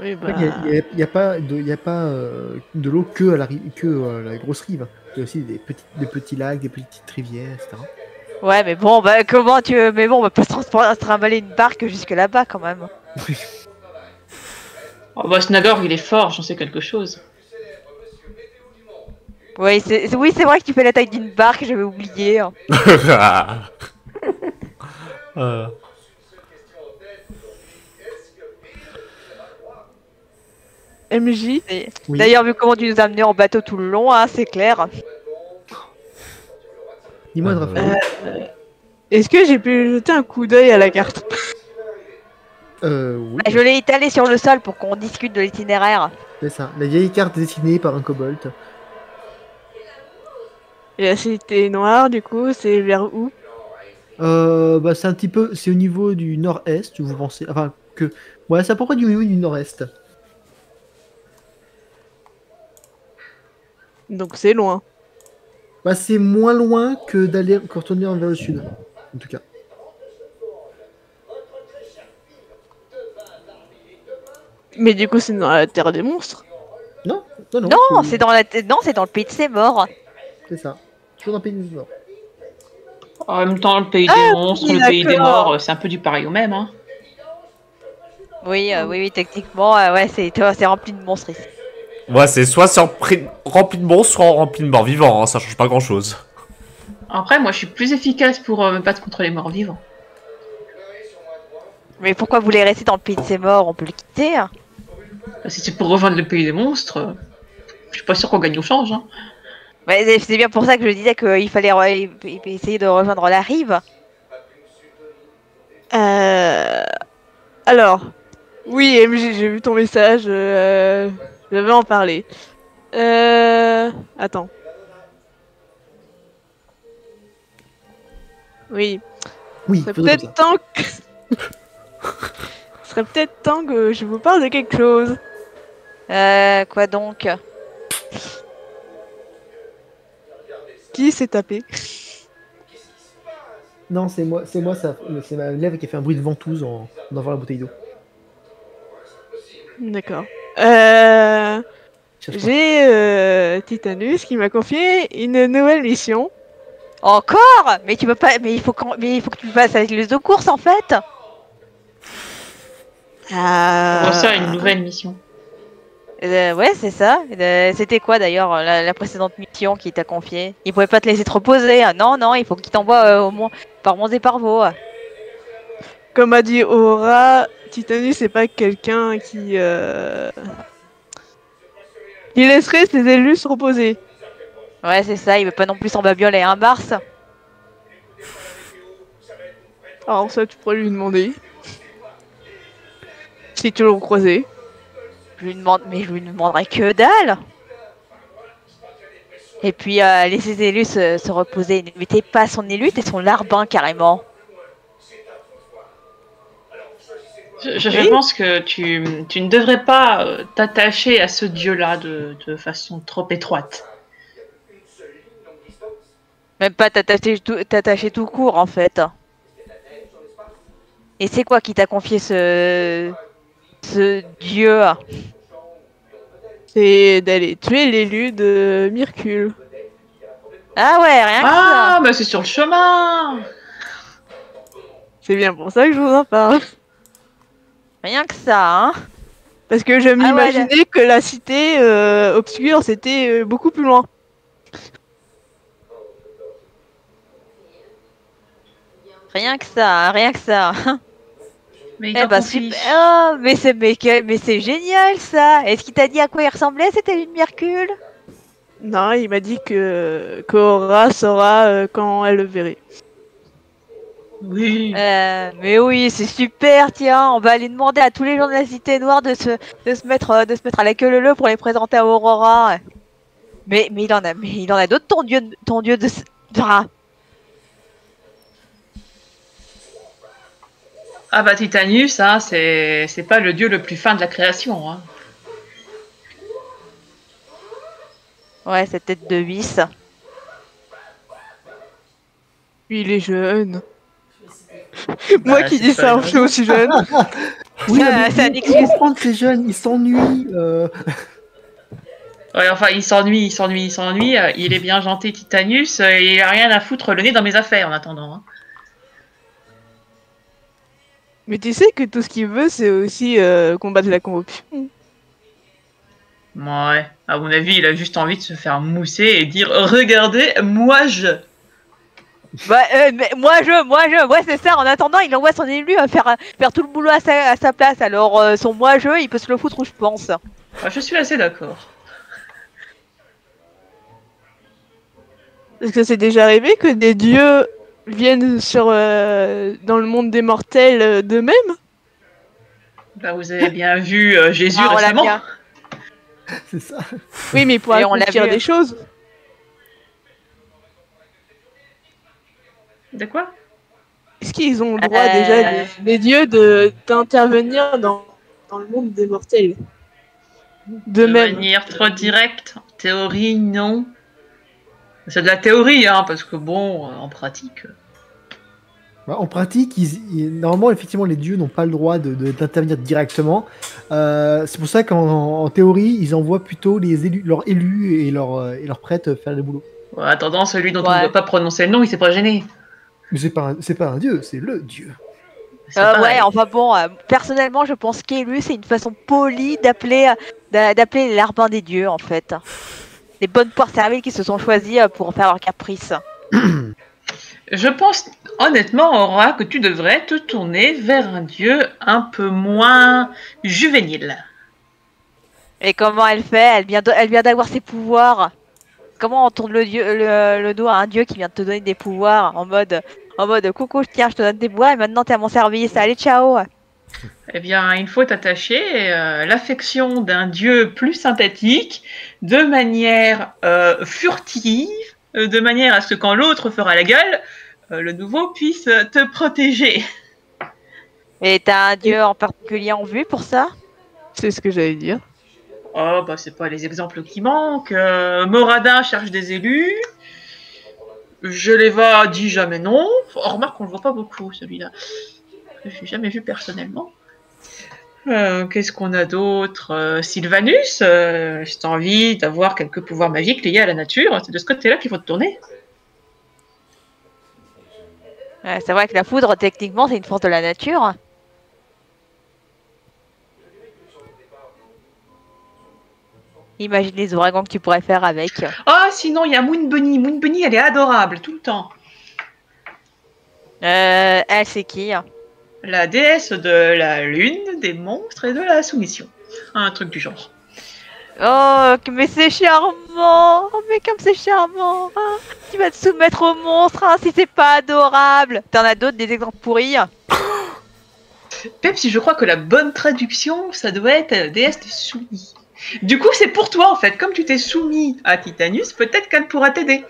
Oui, bah. Il n'y a pas de l'eau que à la grosse rive. Il y a aussi des petits lacs, des petites rivières, etc. Ouais mais bon bah comment tu veux. Mais bon on va pas se trimballer une barque jusque là-bas quand même. Oh bah, Snagor, il est fort, j'en sais quelque chose. Oui c'est vrai que tu fais la taille d'une barque, j'avais oublié. Hein. MJ, Oui. D'ailleurs vu comment tu nous as amenés en bateau tout le long, hein, c'est clair. Dis-moi, Raphaël. est-ce que j'ai pu jeter un coup d'œil à la carte? Oui, Bah, je l'ai étalé sur le sol pour qu'on discute de l'itinéraire. c'est ça. La vieille carte dessinée par un kobold. Et la cité noire, du coup, c'est vers où? Bah, c'est un petit peu, c'est au niveau du nord-est, vous pensez. Enfin, que. Ouais, c'est à peu près du niveau du nord-est. Donc c'est loin. Bah, c'est moins loin que retourner vers le sud, en tout cas. Mais du coup, c'est dans la terre des monstres. Non, non, non. Non, c'est dans le pays de ses morts. C'est ça. Toujours dans le pays du nord. En même temps, le pays des monstres, oui, le pays des d'accord. morts, c'est un peu du pareil au même. Hein. Oui, oui, techniquement, ouais, c'est rempli de monstres ici. Ouais, c'est rempli de monstres, soit rempli de morts vivants, hein, ça change pas grand chose. Après, moi, je suis plus efficace pour me battre contre les morts vivants. Mais pourquoi vous voulez rester dans le pays de ces morts? On peut le quitter, hein. Si c'est pour rejoindre le pays des monstres, je suis pas sûr qu'on gagne au change. Hein. Ouais, c'est bien pour ça que je disais qu'il fallait essayer de rejoindre la rive. Alors, oui, MJ, j'ai vu ton message. Je vais en parler. Attends. Oui. Oui, Ce serait faisons peut-être comme ça. temps que... Ce serait peut-être temps que je vous parle de quelque chose. Quoi donc? Qui s'est tapé? Non, c'est moi, c'est ma lèvre qui a fait un bruit de ventouse en enlevant la bouteille d'eau. D'accord. Cherche pas. J'ai Titanus qui m'a confié une nouvelle mission. Encore? Mais tu peux pas. Mais il faut que tu fasses avec les deux courses en fait. Comment ça, une nouvelle mission? Ouais, c'est ça. C'était quoi d'ailleurs la précédente mission qu'il t'a confiée? Il pouvait pas te laisser te reposer. Ah, non, non, il faut qu'il t'envoie au moins par Mons et par Vaux. Comme a dit Aura, Titanus c'est pas quelqu'un qui laisserait ses élus se reposer. Ouais, c'est ça. Il veut pas non plus s'embabioler, hein, Mars. Alors ça, tu pourrais lui demander. Si tu le recroisais. Je lui demande, mais je lui demanderai que dalle. Et puis laisser ses élus se reposer. Ne mettez pas son élu, t'es son larbin carrément. Je pense que tu ne devrais pas t'attacher à ce dieu-là de façon trop étroite. Même pas t'attacher tout court en fait. Et c'est quoi qui t'a confié ce dieu? C'est d'aller tuer l'élu de Myrcule. Ah ouais, rien que ça. Ah, bah c'est sur le chemin. C'est bien pour ça que je vous en parle. Rien que ça, hein. Parce que je m'imaginais que la cité obscure c'était beaucoup plus loin. Rien que ça, hein, rien que ça. Mais Eh bah super. Oh, mais c'est génial ça. Est-ce qu'il t'a dit à quoi il ressemblait c'était une Myrcule? Non, il m'a dit que Aura saura quand elle le verrait. Oui. Mais oui, c'est super, tiens, on va aller demander à tous les gens de la Cité Noire de se mettre à la queue leu pour les présenter à Aurora. Mais il en a d'autres, ton dieu de... Ah. Ah bah Titanus, hein, c'est pas le dieu le plus fin de la création. Hein. Ouais, cette tête de vis. Puis il est jeune. Moi qui dis ça, je suis aussi jeune. Oui, c'est un mais excuse. comprendre que ces jeunes, ils s'ennuient. Ouais, enfin, il s'ennuie. Il est bien gentil, Titanus. Et il a rien à foutre le nez dans mes affaires en attendant. Hein. Mais tu sais que tout ce qu'il veut, c'est aussi combattre la corruption. Ouais, à mon avis, il a juste envie de se faire mousser et dire regardez, moi je. Bah, mais moi je, ouais c'est ça. En attendant, il envoie son élu à faire tout le boulot à sa place. Alors son moi je, il peut se le foutre où je pense. Ouais, je suis assez d'accord. Est-ce que c'est déjà arrivé que des dieux viennent dans le monde des mortels d'eux-mêmes? Bah, vous avez bien vu Jésus Ah, on l'a récemment. bien. C'est ça. Oui, mais pour Et on l'a accomplir vu. des choses. De quoi? Est-ce qu'ils ont le droit déjà, les dieux, d'intervenir dans le monde des mortels? De D'eux-mêmes. manière trop directe. En théorie, non. C'est de la théorie, hein, parce que bon, en pratique. Bah, en pratique, normalement, effectivement, les dieux n'ont pas le droit d'intervenir directement. C'est pour ça qu'en théorie, ils envoient plutôt leurs élus et leurs prêtres faire le boulot. Ouais, attendant, celui dont on Ouais. ne veut pas prononcer le nom, il s'est pas gêné. Mais c'est pas un dieu, c'est le dieu. C'est pareil. Ouais, enfin bon, personnellement, je pense qu'élu, c'est une façon polie d'appeler les larbins des dieux, en fait. Des bonnes poires serviles qui se sont choisis pour faire leur caprice. Je pense honnêtement, Aura, que tu devrais te tourner vers un dieu un peu moins juvénile. Et comment elle fait? Elle vient d'avoir ses pouvoirs. Comment on tourne le dos à un dieu qui vient de te donner des pouvoirs en mode coucou, tiens, je te donne des pouvoirs et maintenant t'es à mon service. Allez, ciao! Eh bien, il faut attacher l'affection d'un dieu plus sympathique, de manière furtive, de manière à ce que quand l'autre fera la gueule, le nouveau puisse te protéger. Et t'as un dieu en particulier en vue pour ça? C'est ce que j'allais dire. Oh, bah c'est pas les exemples qui manquent. Moradin cherche des élus. Geleva dit jamais non. Oh, remarque, on le voit pas beaucoup, celui-là. Je l'ai jamais vu personnellement. Qu'est-ce qu'on a d'autre? Sylvanus, si t'as envie d'avoir quelques pouvoirs magiques liés à la nature, c'est de ce côté-là qu'il faut te tourner. Ouais, c'est vrai que la foudre, techniquement, c'est une force de la nature. Imagine les ouragans que tu pourrais faire avec. Ah, sinon, il y a Moon Bunny. Moon Bunny, elle est adorable, tout le temps. Elle, c'est qui? La déesse de la lune, des monstres et de la soumission. Un truc du genre. Oh, mais c'est charmant! Oh, mais comme c'est charmant! Hein. Tu vas te soumettre au monstre, hein, si c'est pas adorable! T'en as d'autres, des exemples pourris? Pepsi, je crois que la bonne traduction, ça doit être déesse soumise. Du coup, c'est pour toi, en fait. Comme tu t'es soumis à Titanus, peut-être qu'elle pourra t'aider.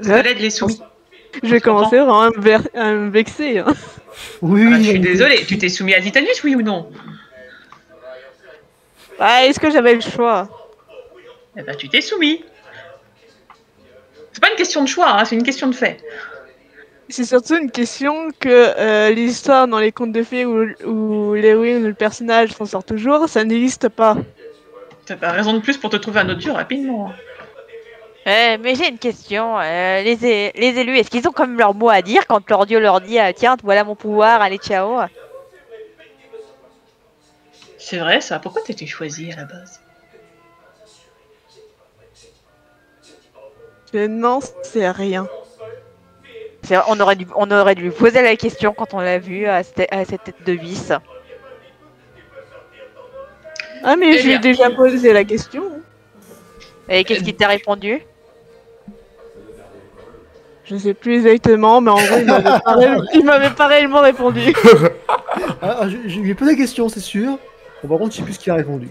Ça l'aide les soumis. Je vais commencer vraiment à me vexer. Hein. Oui, Ah, je suis désolée. Tu t'es soumis à Titanus, oui ou non? Ah, est-ce que j'avais le choix? Eh ben, tu t'es soumis. C'est pas une question de choix, hein, c'est une question de fait. C'est surtout une question que les histoires dans les contes de fées où l'héroïne ou le personnage s'en sort toujours, ça n'existe pas. T'as pas raison de plus pour te trouver un autre dieu rapidement. Mais j'ai une question. Les élus, est-ce qu'ils ont quand même leur mot à dire quand leur dieu leur dit tiens, voilà mon pouvoir, allez, ciao? C'est vrai ça, pourquoi t'étais choisi à la base? Je n'en sais rien. On aurait dû lui poser la question quand on l'a vu à cette tête de vis. Ah, mais Eh je lui ai bien. déjà posé la question. Et qu'est-ce qu'il t'a répondu? Je sais plus exactement, mais en gros, il m'avait pas réellement répondu. Je lui ai posé la question, c'est sûr. Bon, par contre, je sais plus ce qu'il a répondu.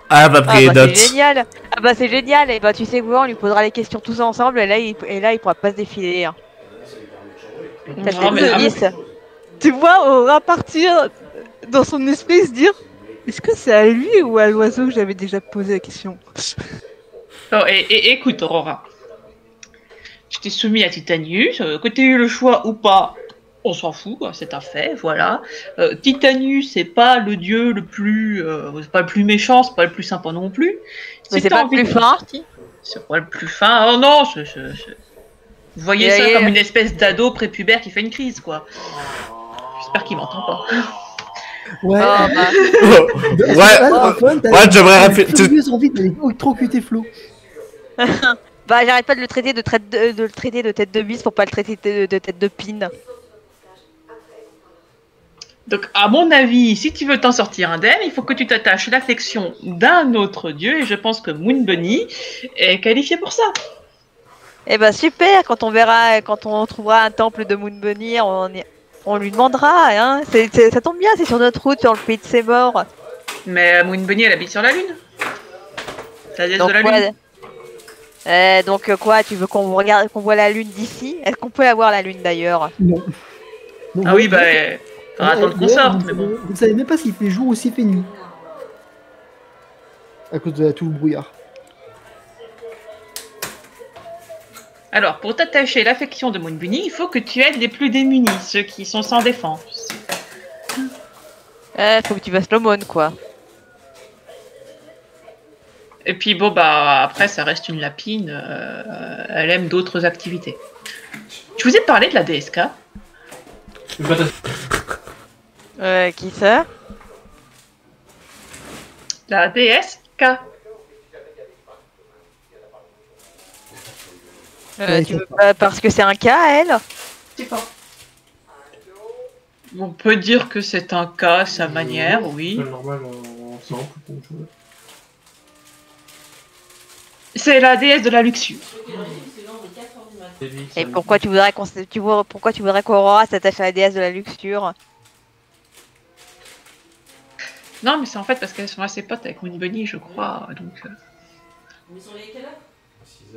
Ah, bah, pris les notes. C'est génial! Ah bah c'est génial! Et bah tu sais quoi, on lui posera les questions tous ensemble et là il pourra pas se défiler. Hein. T'as Non, mais- peut-être 10. Tu vois, on va partir dans son esprit se dire est-ce que c'est à lui ou à l'oiseau que j'avais déjà posé la question? Oh, et écoute, Aurora. Tu t'es soumis à Titanius, que tu aies eu le choix ou pas, on s'en fout, quoi, c'est un fait, voilà. Titanius, c'est pas le dieu le plus. C'est pas le plus méchant, c'est pas le plus sympa non plus. Mais Si c'est t'as pas le envie plus de t'en fin. sortir, c'est pas le plus fin. Oh non, vous voyez ça comme une espèce d'ado prépubère qui fait une crise, quoi. J'espère qu'il m'entend pas. Ouais. Oh, bah. Ouais, j'aimerais rappeler. J'ai envie d'aller trop cuter Flo. Bah j'arrête pas de le traiter de tête de vis pour pas le traiter de tête de pin. Donc, à mon avis, si tu veux t'en sortir indemne, il faut que tu t'attaches l'affection d'un autre dieu, et je pense que Moon Bunny est qualifié pour ça. Et bah super, quand on trouvera un temple de Moon Bunny, on lui demandera, hein. Ça tombe bien, c'est sur notre route, sur le pays de ses morts. Mais Moon Bunny, elle habite sur la Lune. C'est la déesse Donc de la quoi, Lune. quoi, tu veux qu'on voit la lune d'ici? Est-ce qu'on peut la voir la lune d'ailleurs? Non. Donc, Ah oui, bah, ouais, faudra attendre qu'on sorte, mais bon. Vous ne savez même pas s'il fait jour ou s'il fait nuit. À cause de tout le brouillard. Alors, pour t'attacher l'affection de Moon Bunny, il faut que tu aides les plus démunis, ceux qui sont sans défense. Faut que tu fasses l'aumône, quoi. Et puis bon, bah après, ça reste une lapine. Elle aime d'autres activités. Je vous ai parlé de la DSK. Qui ça? La DSK. Ouais, Tu veux pas parce que c'est un cas, elle? Je sais pas. On peut dire que c'est un cas à sa manière, oui. C'est normal en simple. C'est la déesse de la luxure. Et pourquoi tu voudrais pourquoi tu voudrais qu'Aurora s'attache à la déesse de la luxure? Non, mais c'est en fait parce qu'elles sont assez potes avec Moon Bunny, je crois. Donc,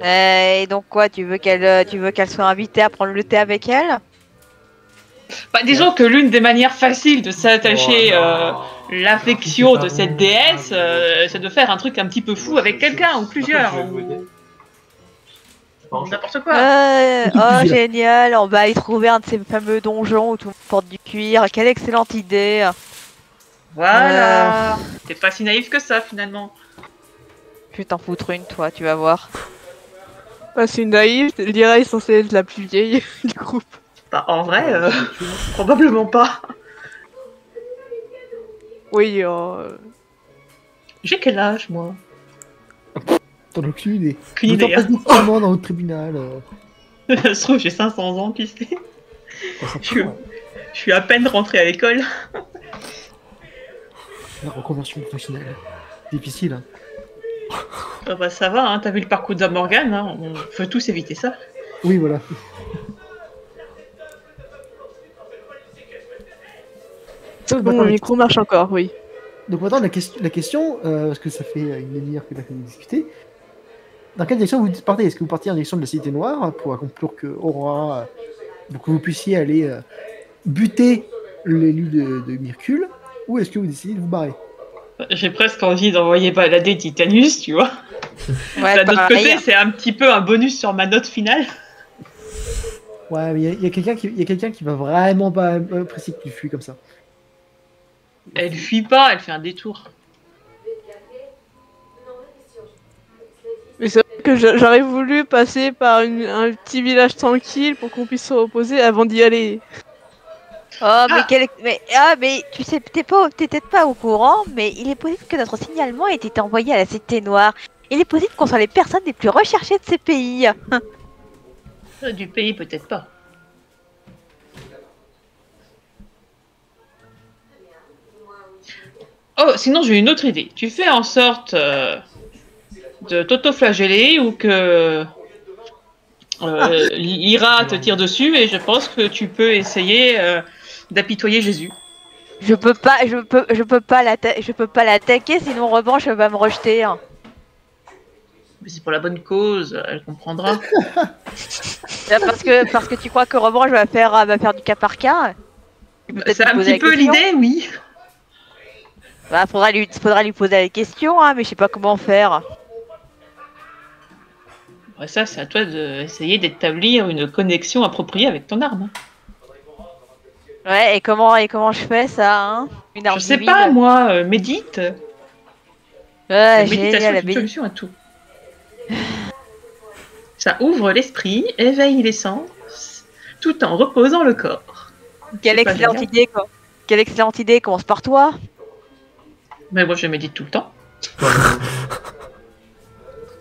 Et donc quoi, tu veux qu'elle soit invitée à prendre le thé avec elle? bah, disons que l'une des manières faciles de s'attacher l'affection de cette déesse, c'est de faire un truc un petit peu fou avec quelqu'un ou plusieurs. Ou n'importe quoi. Oh génial, on va y trouver un de ces fameux donjons où tout le monde porte du cuir. Quelle excellente idée. Voilà. T'es pas si naïf que ça finalement. Je vais t'en foutre une, toi, tu vas voir. Bah, c'est une naïve, Lyra est censée être la plus vieille du groupe. Bah, en vrai, probablement pas. Oui, J'ai quel âge moi? T'en as aucune idée. Aucune Vous idée. en passez différemment dans votre tribunal. Ça se trouve, j'ai 500 ans, tu sais. Je suis à peine rentré à l'école. La reconversion professionnelle. Difficile, hein. Bah ça va, hein, t'as vu le parcours de Morgane, hein, on peut tous éviter ça. Oui, voilà. c'est bon, mon micro marche encore, oui. Donc maintenant, la question parce que ça fait une demi-heure que vous discutez, dans quelle direction vous partez? Est-ce que vous partez en direction de la Cité Noire pour accomplir que Aurora, pour que vous puissiez aller buter l'élu de Myrcule, ou est-ce que vous décidez de vous barrer? J'ai presque envie d'envoyer balader Titanus, tu vois. Ouais, D'un autre pareil. côté, c'est un petit peu un bonus sur ma note finale. Ouais, mais il y a quelqu'un qui va vraiment pas apprécier que tu fuis comme ça. Elle fuit pas, elle fait un détour. Mais c'est vrai que j'aurais voulu passer par un petit village tranquille pour qu'on puisse se reposer avant d'y aller. Oh, mais tu sais, t'es peut-être pas au courant, mais il est possible que notre signalement ait été envoyé à la Cité Noire. Il est possible qu'on soit les personnes les plus recherchées de ces pays. Du pays, peut-être pas. Oh, sinon j'ai une autre idée. Tu fais en sorte de t'auto-flageller ou que Lyra te tire dessus et je pense que tu peux essayer d'apitoyer Jésus. Je peux pas l'attaquer, sinon Revanche va me rejeter. Mais c'est pour la bonne cause, elle comprendra. Parce que tu crois que Revanche va faire du cas par cas. Tu peux peut-être C'est lui un poser petit la peu question. l'idée, oui. Bah, faudra lui poser la question, hein, mais je sais pas comment faire. Ouais, ça, c'est à toi d'essayer d'établir une connexion appropriée avec ton arme. Ouais, et comment je fais ça, hein? Une arme Je sais divine. pas, moi, médite. Ouais, La génial, méditation la est une solution à tout. Ça ouvre l'esprit, éveille les sens, tout en reposant le corps. Quelle C'est pas excellente génial. idée, quoi. Quelle excellente idée, commence par toi. Mais moi, je médite tout le temps.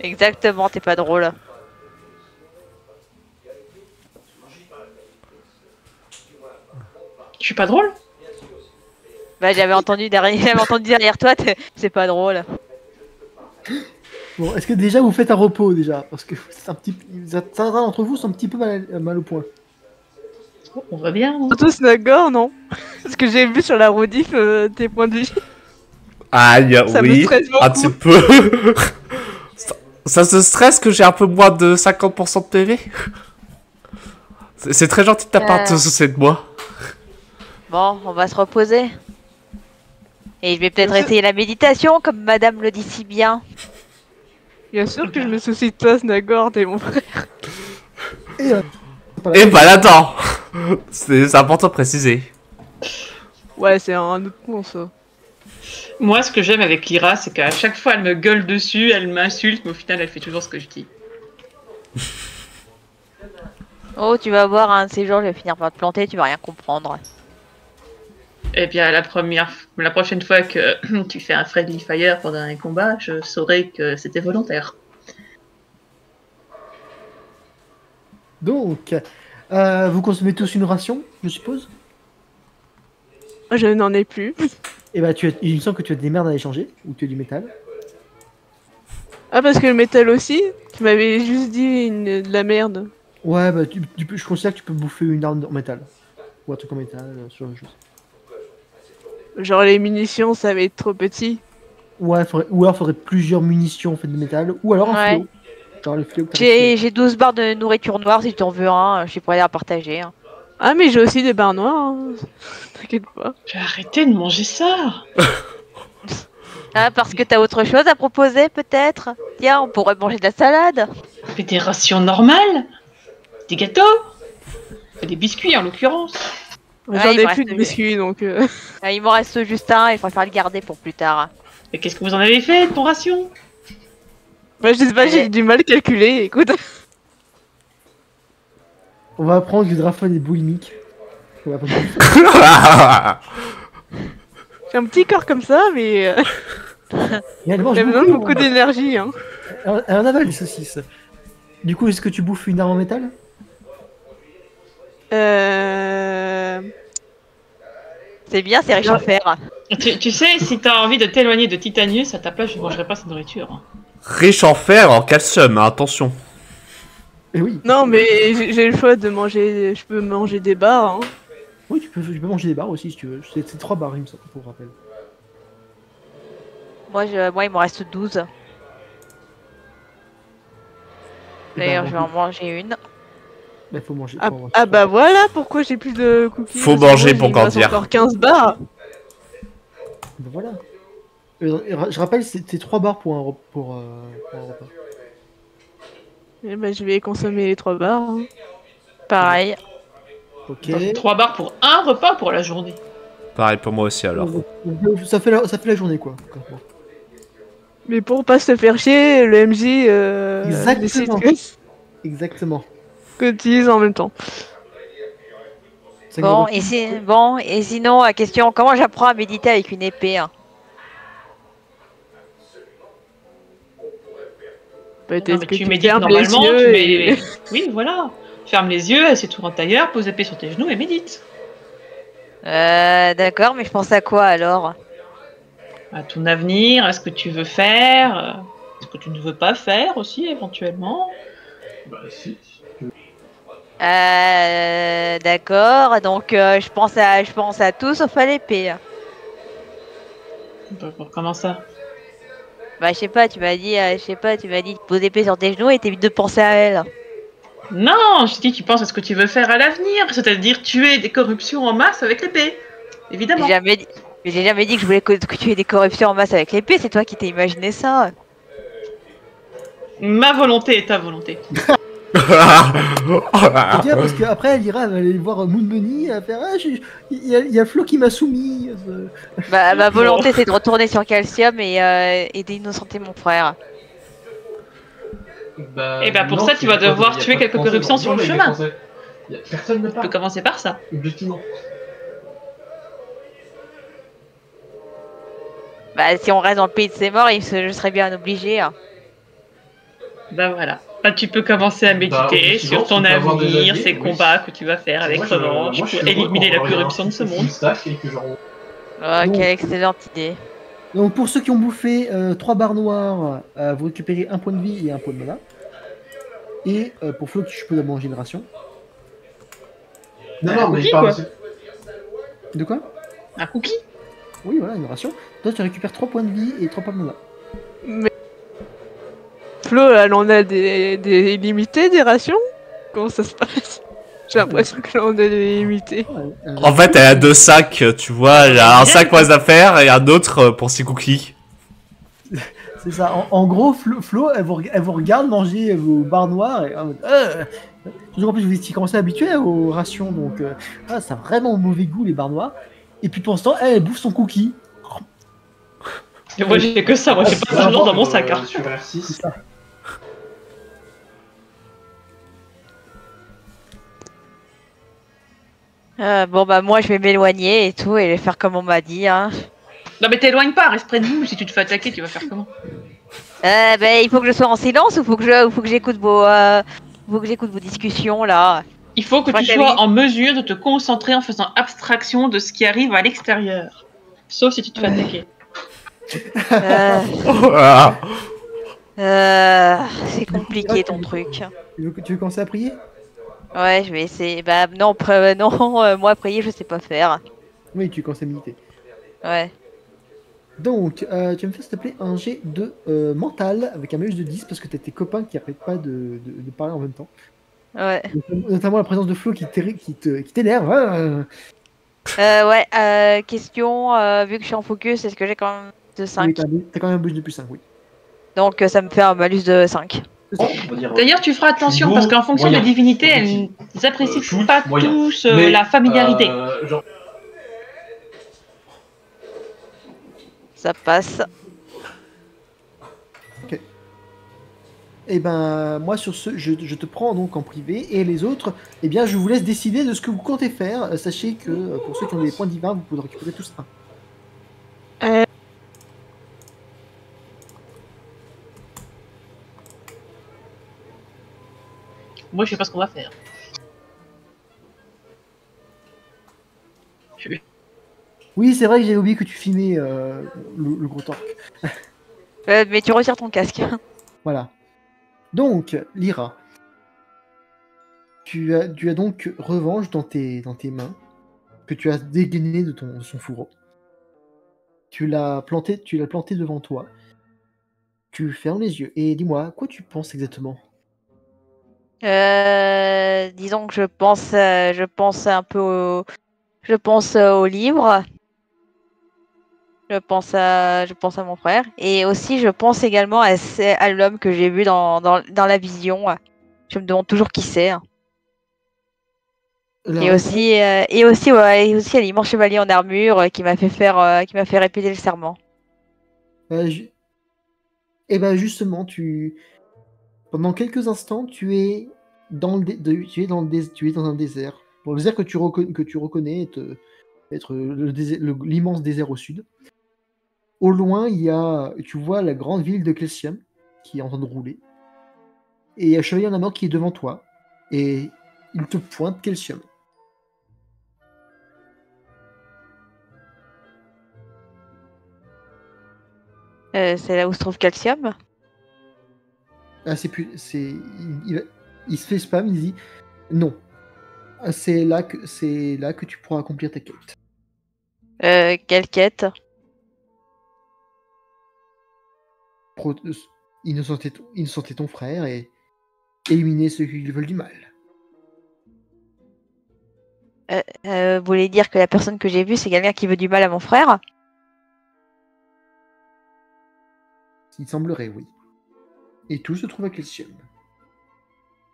Exactement, t'es pas drôle. Je suis pas drôle? Bah, j'avais entendu derrière toi, c'est pas drôle. Bon, est-ce que déjà vous faites un repos déjà? Parce que c'est un petit, certains d'entre vous sont un petit peu mal au point. On va bien. Hein. Surtout Snagor, non? Parce que j'ai vu sur la rediff tes points de vie. Aïe, Ça me oui, stresse un beaucoup. petit peu. Ça se stresse que j'ai un peu moins de 50% de PV. C'est très gentil de ta part de se soucier de moi. Bon, on va se reposer. Et je vais peut-être essayer la méditation, comme madame le dit si bien. Bien sûr que je me soucie de toi, Snagor, t'es mon frère. Et Et bah là-dedans. C'est important de préciser. Ouais, c'est un autre point, ça. Moi, ce que j'aime avec Lyra, c'est qu'à chaque fois, elle me gueule dessus, elle m'insulte, mais au final, elle fait toujours ce que je dis. Oh, tu vas voir, un de ces jours, je vais finir par te planter, tu vas rien comprendre. Et bien, la prochaine fois que tu fais un friendly fire pendant un combat, je saurai que c'était volontaire. Donc, vous consommez tous une ration, je suppose? Je n'en ai plus. Et bah, il me semble que tu as des merdes à échanger, ou tu as du métal. Ah, parce que le métal aussi? Tu m'avais juste dit de la merde. Ouais, bah, je considère que tu peux bouffer une arme en métal. Ou un truc en métal, ce genre de choses. Genre les munitions, ça va être trop petit. Ouais, ou alors faudrait plusieurs munitions faites de métal, ou alors un Ouais. fléau. Genre le fléau que t'as récupéré. J'ai 12 barres de nourriture noire, si tu en veux un, je suis prêt à partager. Hein. Ah, mais j'ai aussi des barres noires. Hein. T'inquiète pas. J'ai arrêté de manger ça. Ah, parce que t'as autre chose à proposer, peut-être? Tiens, on pourrait manger de la salade. Fais des rations normales. Des gâteaux. Des biscuits, en l'occurrence. Ouais, J'en il ai me plus reste de le- biscuits, donc... Il m'en reste juste un, il faudra le garder pour plus tard. Et qu'est-ce que vous en avez fait de ton ration? Moi, je sais pas, j'ai du mal à calculer, écoute. On va apprendre que Drafon est boulimique. On va pas J'ai un petit corps comme ça, mais Et elle mange j'ai besoin de beaucoup, beaucoup d'énergie. Hein. Elle en avale les saucisses. Du coup, est-ce que tu bouffes une arme en métal? C'est bien, c'est riche en fer. Tu sais, si t'as envie de t'éloigner de Titanius, à ta place, je ne mangerai pas sa nourriture. Riche en fer, en calcium, hein, attention. Eh oui. Non, mais j'ai le choix de manger... Je peux manger des barres. Hein. Oui, tu peux manger des barres aussi si tu veux. C'est 3 barres, il me semble, pour rappel. Moi, il m'en reste 12. D'ailleurs, je vais en manger une. Bah, faut manger. Ah, faut manger. ah bah voilà pourquoi j'ai plus de cookies. Faut parce que manger moi, pour il me reste grandir. encore 15 barres. Bah, voilà. Je rappelle, c'est 3 barres pour un repas. Eh bah, je vais consommer les 3 barres. Hein. Pareil. Ok. 3 barres pour un repas pour la journée. Pareil pour moi aussi alors. Ça fait la journée, quoi. Bon. Mais pour pas se faire chier, le MJ décide Exactement. que Exactement. que tu utilises en même temps. Bon, et sinon, question, comment j'apprends à méditer avec une épée? Hein. Non, Peut-être mais que tu tu médites fermes les normalement, yeux tu et... mets... Oui, voilà. Ferme les yeux, assieds-toi en tailleur, pose épée sur tes genoux et médite. D'accord, mais je pense à quoi alors? À ton avenir, à ce que tu veux faire, ce que tu ne veux pas faire aussi, éventuellement. Bah si. D'accord, donc je pense à tout sauf à l'épée. Comment ça? Bah, je sais pas, tu m'as dit de poser l'épée sur tes genoux et t'évites de penser à elle. Non, je dis tu penses à ce que tu veux faire à l'avenir, c'est-à-dire tuer des corruptions en masse avec l'épée. Évidemment. Mais j'ai jamais dit que je voulais que tu aies des corruptions en masse avec l'épée, c'est toi qui t'es imaginé ça. Ma volonté est ta volonté. C'est bien parce qu'après, elle ira aller voir Moon Bunny, elle va faire il y a Flo qui m'a soumis. Bah, ma volonté c'est de retourner sur Calcium et d'innocenter mon frère. Bah, Et bah pour non, ça, tu vas devoir tuer quelques corruptions sur le chemin. Personne ne Tu peux parle. commencer par ça. Objectivement. Bah, si on reste dans le pays de ses morts, je serais bien obligé. Hein. Bah voilà. Bah, tu peux commencer à méditer objectivement, sur ton tu peux avoir des avenir, alliés, ces oui. combats que tu vas faire avec Revanche moi, je pour suis heureux éliminer la quand il y a un corruption de ce full monde. stack et que genre, Oh, Bon. quelle excellente idée. Donc pour ceux qui ont bouffé 3 barres noires, vous récupérez un point de vie et un point de mana. Et pour Flo, tu peux manger une ration. Non, Un non, mais cookie, il parle quoi. aussi. De quoi? Un cookie? Oui, voilà, une ration. Toi, tu récupères 3 points de vie et 3 points de mana. Mais... Flo, elle en a des illimitées, des rations? Comment ça se passe? J'ai l'impression qu'elle en a des limitées. En fait, elle a 2 sacs, tu vois. Elle a un sac pour les affaires et un autre pour ses cookies. C'est ça. En gros, Flo, elle vous regarde manger vos barres noires et toujours en plus, vous étiez commencé à habituer aux rations, donc ça a vraiment mauvais goût les barres noires. Et puis pour l'instant, elle bouffe son cookie. Et moi j'ai que ça, moi j'ai pas d'argent dans mon sac. Hein. Sur C'est R6. ça. Bon bah moi je vais m'éloigner et tout et faire comme on m'a dit. Hein. Non mais t'éloignes pas, reste près de nous, si tu te fais attaquer, tu vas faire comment? Ben il faut que je sois en silence ou faut que j'écoute faut que j'écoute vos discussions là. Il faut que Je crois tu qu'il y sois avait- en mesure de te concentrer en faisant abstraction de ce qui arrive à l'extérieur. Sauf si tu te fais attaquer. Euh, Ah. c'est compliqué ton truc. Tu veux commencer à prier? Ouais, je vais essayer. Bah non, non, moi prier je sais pas faire. Oui, tu commences à méditer. Ouais. Donc, tu vas me faire s'il te plaît un jet de mental avec un malus de 10 parce que t'as tes copains qui arrêtent pas de parler en même temps. Ouais. Notamment la présence de Flo qui t'énerve. Hein. Ouais, question, vu que je suis en focus, est-ce que j'ai quand même de 5? Oui, t'as quand même un bonus de plus 5, oui. Donc ça me fait un malus de 5. C'est ça. On va dire, D'ailleurs, tu feras attention Beau, parce qu'en fonction moyen. des divinités, Petit. elles apprécient Shoot, pas moyen. tous Mais, la familiarité. genre, Ça passe. Et ben, moi sur ce, je te prends donc en privé et les autres, eh bien, je vous laisse décider de ce que vous comptez faire. Sachez que pour ceux qui ont des points divins, vous pouvez récupérer tous un. Moi, je sais pas ce qu'on va faire. Oui, c'est vrai que j'ai oublié que tu filmais le gros torque. Mais tu retires ton casque. Voilà. Donc, Lyra, tu as donc revanche dans tes mains, que tu as dégainé de son fourreau. Tu l'as planté devant toi. Tu fermes les yeux. Et dis-moi, à quoi tu penses exactement? Disons que je pense un peu je pense au livre. Je pense à mon frère. Et aussi, je pense également à l'homme que j'ai vu dans la vision. Je me demande toujours qui c'est. La Et réponse- aussi, et aussi à l'immense chevalier en armure qui m'a fait répéter le serment. Eh ben justement, pendant quelques instants, tu es dans tu es dans un désert. Dans le désert que tu reconnais être l'immense désert au sud. Au loin, tu vois la grande ville de Kelsiam qui est en train de rouler. Et il y a un chevalier en armure qui est devant toi. Et il te pointe Kelsiam. C'est là où se trouve Calcium. Ah, il se fait spam, il dit non. C'est là que tu pourras accomplir ta quête. Quelle quête? Innocenter ton frère et éliminer ceux qui lui veulent du mal. Vous voulez dire que la personne que j'ai vue, c'est quelqu'un qui veut du mal à mon frère? Il semblerait, oui. Et tout se trouve à Kelsium.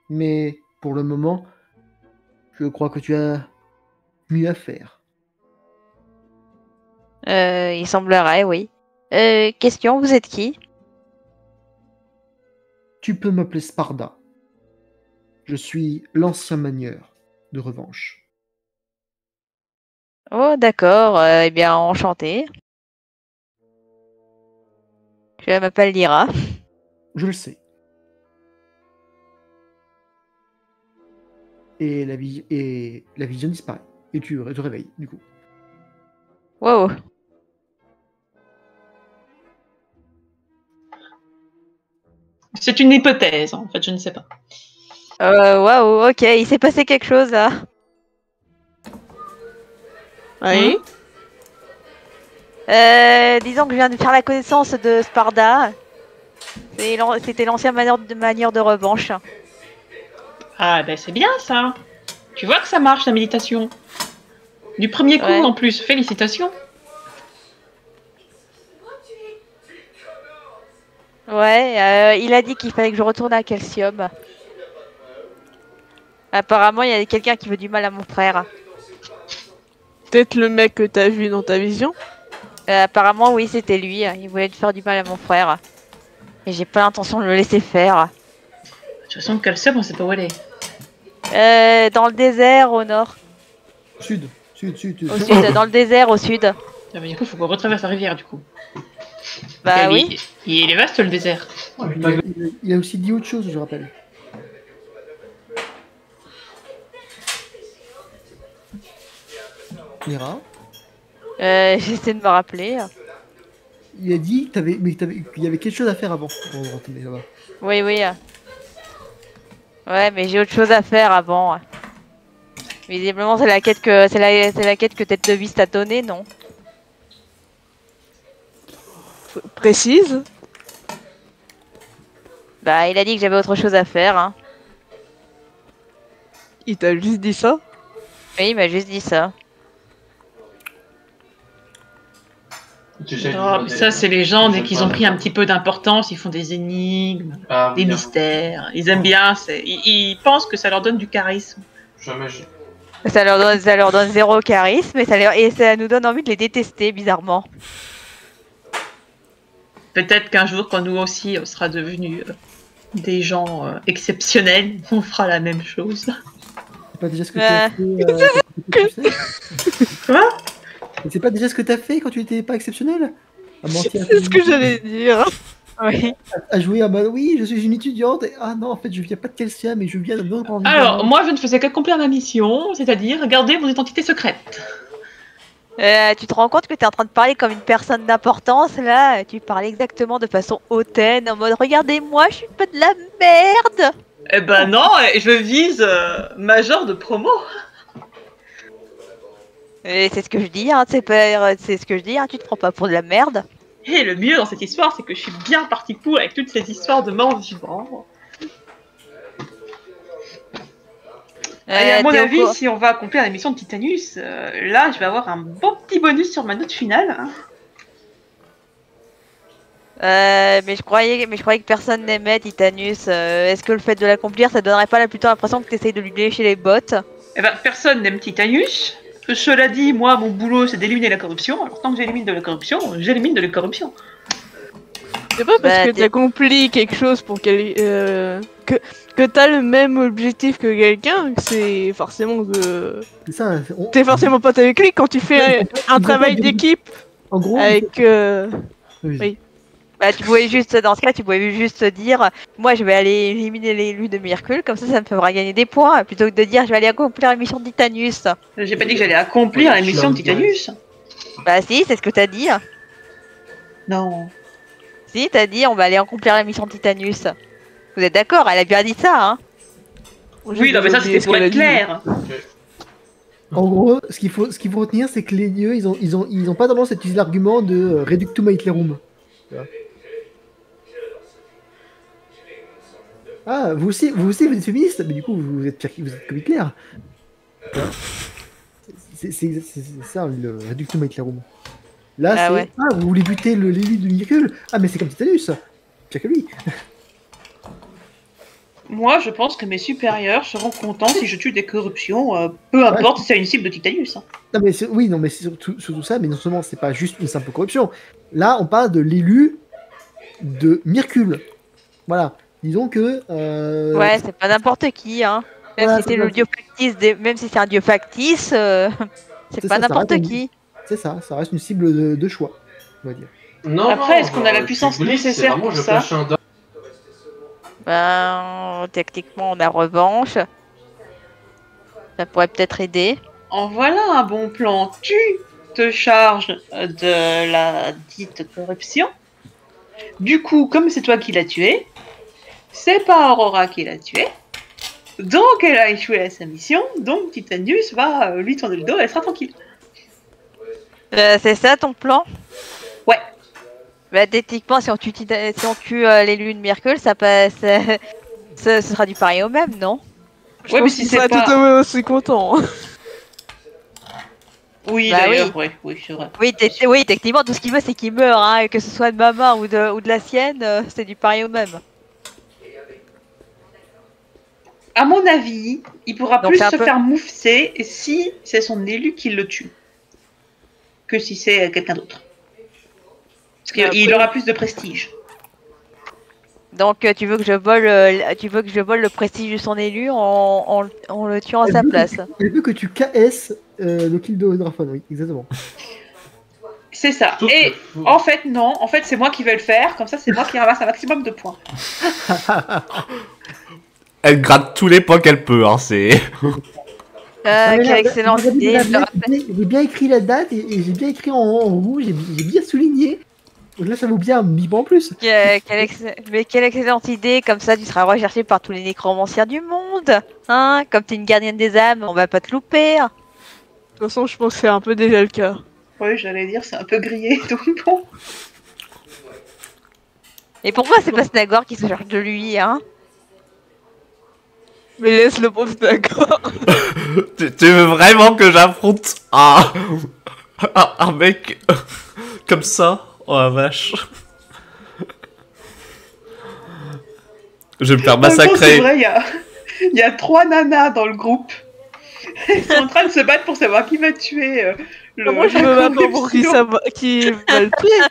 Mais pour le moment, je crois que tu as mieux à faire. Il semblerait, oui. Question, vous êtes qui? Tu peux m'appeler Sparda. Je suis l'ancien manieur de revanche. Oh, d'accord. Eh bien, enchanté. Je m'appelle Lyra. Je le sais. Et la vision disparaît. Et tu te réveilles, du coup. Wow. C'est une hypothèse, en fait, je ne sais pas. Waouh, ok, il s'est passé quelque chose là. Oui. Disons que je viens de faire la connaissance de Sparda. C'était l'ancien manière de revanche. Ah, ben c'est bien ça. Tu vois que ça marche, la méditation. Du premier coup, Ouais. en plus. Félicitations. Ouais, il a dit qu'il fallait que je retourne à Calcium. Apparemment, il y a quelqu'un qui veut du mal à mon frère. Peut-être le mec que t'as vu dans ta vision. Apparemment, oui, c'était lui. Il voulait faire du mal à mon frère. Et j'ai pas l'intention de le laisser faire. De toute façon, Calcium, on sait pas où elle est. Dans le désert, au nord. Sud. Au sud, dans le désert, au sud. Ah, mais du coup, il faut qu'on retraverse la rivière, du coup. Bah Et oui. il est vaste, le désert. Il a aussi dit autre chose, je rappelle. Mira, J'essaie de me rappeler. il a dit qu'il y avait quelque chose à faire avant. On va retourner là-bas. Oui, oui. Ouais, mais j'ai autre chose à faire avant. Visiblement, c'est la quête que c'est la quête que Tête de Vis t'a donnée, non? Précise. Bah, il a dit que j'avais autre chose à faire. Hein. Il t'a juste dit ça. Oui, il m'a juste dit ça. Oh, mais ça, c'est les gens, dès qu'ils ont pris un petit peu d'importance, ils font des énigmes, des mystères. Ils aiment bien, ils pensent que ça leur donne du charisme. Jamais. Ça leur donne zéro charisme et ça nous donne envie de les détester, bizarrement. Peut-être qu'un jour, quand nous aussi, on sera devenus des gens exceptionnels, on fera la même chose. C'est pas déjà ce que tu as fait Quoi? C'est pas déjà ce que t'as fait quand tu étais pas exceptionnel? À mentir à C'est ce que j'allais dire. Oui. à jouer à mode oui, je suis une étudiante. Et, ah non, en fait, je viens pas de calcium mais je viens d'un autre environnement. Alors, moi, je ne faisais qu'accomplir ma mission, c'est-à-dire garder mon identité secrète. Tu te rends compte que t'es en train de parler comme une personne d'importance là? Tu parles exactement de façon hautaine, en mode regardez-moi, je suis pas de la merde! Eh ben non, je vise major de promo. Et c'est ce que je dis, hein, c'est ce que je dis, hein, tu te prends pas pour de la merde. Et le mieux dans cette histoire, c'est que je suis bien partie pour avec toutes ces histoires de morts vivants. Et à mon avis, si on va accomplir la mission de Titanus, là, je vais avoir un bon petit bonus sur ma note finale. Hein. Mais je croyais que personne n'aimait Titanus. Est-ce que le fait de l'accomplir, ça donnerait pas plutôt l'impression que t'essayes de lui lécher les bottes? Eh ben, personne n'aime Titanus. Cela dit, moi, mon boulot, c'est d'éliminer la corruption. Alors, tant que j'élimine de la corruption, j'élimine de la corruption. C'est pas parce Bah, que t'accomplis quelque chose pour que t'as le même objectif que quelqu'un que c'est forcément que C'est ça. t'es forcément pote avec lui quand tu fais un travail d'équipe En gros, avec. oui. Bah, tu pouvais juste, dans ce cas, tu pouvais juste dire, moi je vais aller éliminer l'élu de Myrcule, comme ça me fera gagner des points, plutôt que de dire je vais aller accomplir la mission de Titanus. J'ai pas dit que j'allais accomplir la mission de Titanus. Bah si, c'est ce que t'as dit. Non. Si, t'as dit on va aller accomplir la mission de Titanus. Vous êtes d'accord? Elle a bien dit ça, hein? Oui, non, mais ça c'était pour être clair. En gros, ce qu'il faut retenir, c'est que les dieux, ils ont pas tendance à utiliser l'argument de Reductum Aetlerum. Ah, vous aussi, vous êtes féministe, mais du coup, vous êtes comme Hitler. C'est ça, le Reductum Aetlerum. Là, Ah c'est ouais. ah, vous voulez buter l'élu de Myrcule? Ah, mais c'est comme Titanus. Pire que lui. Moi, je pense que mes supérieurs seront contents si je tue des corruptions, peu importe si c'est une cible de Titanus. Hein. Non, mais oui, non, mais c'est surtout ça, mais non seulement c'est pas juste une simple corruption. Là, on parle de l'élu de Myrcule. Voilà. Disons que. Ouais, c'est pas n'importe qui, hein. Même Voilà, si c'est c'est le ça. dieu factice, même si c'est un dieu factice, c'est C'est pas ça, ça n'importe reste qui. C'est ça reste une cible de choix, on va dire. Non, Après, non, est-ce qu'on a la puissance tu glisses, c'est nécessaire vraiment, pour je ça? flash un dard. Ben, techniquement, on a revanche. Ça pourrait peut-être aider. En voilà un bon plan. Tu te charges de la dite corruption. Du coup, comme c'est toi qui l'as tué, c'est pas Aurora qui l'a tué. Donc elle a échoué à sa mission. Donc Titanus va lui tourner le dos, elle sera tranquille. C'est ça ton plan? Ouais. Bah, techniquement, si on tue, l'élu de Myrcule, ce sera du pareil au même, non? Je Ouais, mais pense si qu'il c'est serait pas... tout aussi content. Oui, Bah d'ailleurs, oui. oui, c'est vrai. Oui, techniquement, tout ce qu'il veut, c'est qu'il meure, hein, et que ce soit de ma main ou de la sienne, c'est du pareil au même. À mon avis, il pourra Donc plus c'est un se peu- faire mouffer si c'est son élu qui le tue que si c'est quelqu'un d'autre. Parce qu'il aura plus de prestige. Donc tu veux que je vole, le prestige de son élu en le tuant à sa place. Elle veut que tu KS le kill de Drafon, oui, exactement. C'est ça. Sauf Et que- en fait, non. En fait, c'est moi qui vais le faire. Comme ça, c'est moi qui ramasse un maximum de points. Elle gratte tous les points qu'elle peut, hein, c'est... Mais Quelle là, excellente regardez idée. la Je le date, rappelle. j'ai bien écrit la date et j'ai bien écrit en rouge, j'ai bien souligné. Donc là, ça vaut bien un bip en plus. Mais quelle excellente idée, comme ça tu seras recherché par tous les nécromanciens du monde. Hein, comme t'es une gardienne des âmes, on va pas te louper. De toute façon, je pense que c'est un peu déjà le cas. Oui, j'allais dire, c'est un peu grillé. Donc bon. Et pourquoi c'est pas Snagor qui se charge de lui, hein? Mais laisse le pauvre d'accord. Tu veux vraiment que j'affronte un mec comme ça? Oh la vache. Je vais me faire En même temps, c'est massacrer. vrai, il y a 3 nanas dans le groupe. Ils sont en train de se battre pour savoir qui va tuer le. Moi, je veux même pas pour qui va le tuer.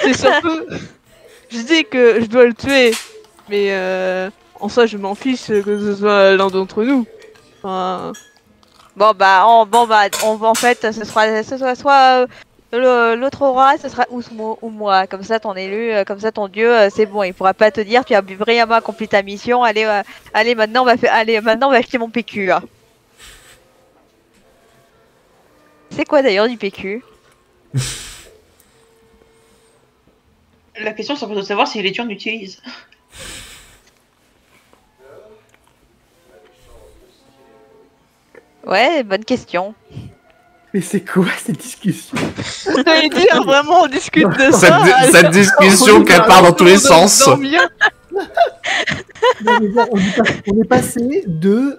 C'est surtout. Je dis que je dois le tuer. Mais en soi, je m'en fiche que ce soit l'un d'entre nous. Enfin. En fait, ce sera soit l'autre aura, ce sera ou moi. Comme ça, ton élu, comme ça, ton dieu, c'est bon. Il pourra pas te dire, tu as brillamment accompli ta mission. Allez, maintenant, on va acheter mon PQ. Hein. C'est quoi d'ailleurs du PQ? La question, c'est de savoir si les tueurs l'utilisent. Ouais, bonne question. Mais c'est quoi cette discussion? J'allais dire, vraiment, on discute de ça. Cette discussion qu'elle part dans tous les sens. Non, mais bon, on est passé de.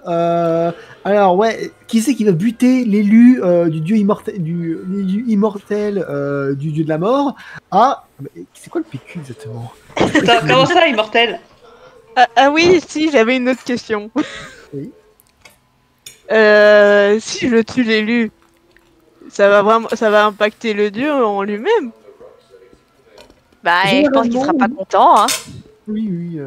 Alors, ouais, qui c'est qui va buter l'élu du dieu immortel, du dieu de la mort à. Mais c'est quoi le PQ exactement? Attends, comment ça, immortel? Ah oui, si, j'avais une autre question. Oui. Si je tue l'élu, ça va impacter le dieu en lui-même. Bah, je pense qu'il sera pas content. Hein. Oui,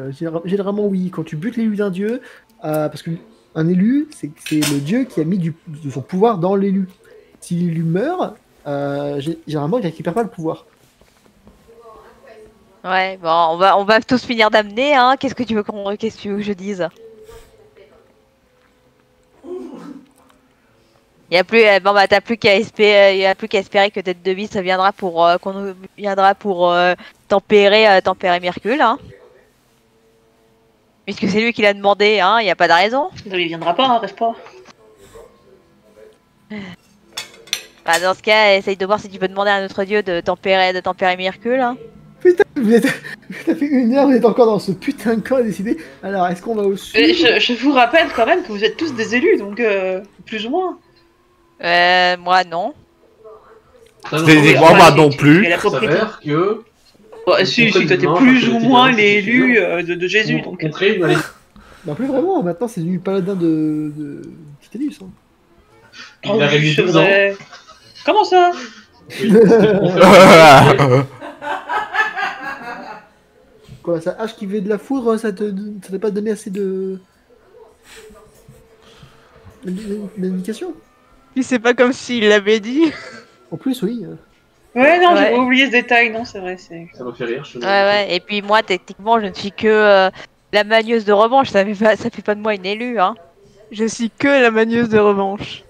généralement oui. Quand tu butes l'élu d'un dieu, parce qu'un élu, c'est le dieu qui a mis de son pouvoir dans l'élu. Si l'élu meurt, généralement il récupère pas le pouvoir. Ouais, bon, on va tous finir d'amener. Hein. Qu'est-ce que tu veux que je dise? Il t'as plus qu'à espérer que Tête de Vie ça viendra pour tempérer Mercule, hein. Puisque c'est lui qui l'a demandé, hein, y a pas de raison. Non, il viendra pas, hein, rêve pas. Bah, dans ce cas, essaye de voir si tu peux demander à notre dieu de tempérer Mercule, hein. Putain, ça fait 1 heure, vous êtes encore dans ce putain de camp à décider. Alors, est-ce qu'on va au sud? Je vous rappelle quand même que vous êtes tous des élus, donc plus ou moins. Moi non. Techniquement, moi non plus. Il y a la Ça propriété. s'avère que. Si, toi t'es plus ou moins l'élu de Jésus, donc. On crée une alliance. Non, plus vraiment, maintenant c'est du paladin de Titanus. Hein. Il a réuni c'est 12 ans. vrai. Comment ça? Oui, c'est pour faire- Quoi, ça hache qui fait de la foudre, ça t'a pas donné assez de. d'indication? Puis c'est pas comme s'il l'avait dit. En plus, oui. Ouais, non, Ouais. j'ai oublié ce détail, non, c'est vrai, c'est. Ça m'a fait rire. Ouais. Et puis moi, techniquement, je ne suis que la magneuse de revanche. Ça fait pas de moi une élue, hein. Je suis que la magneuse de revanche.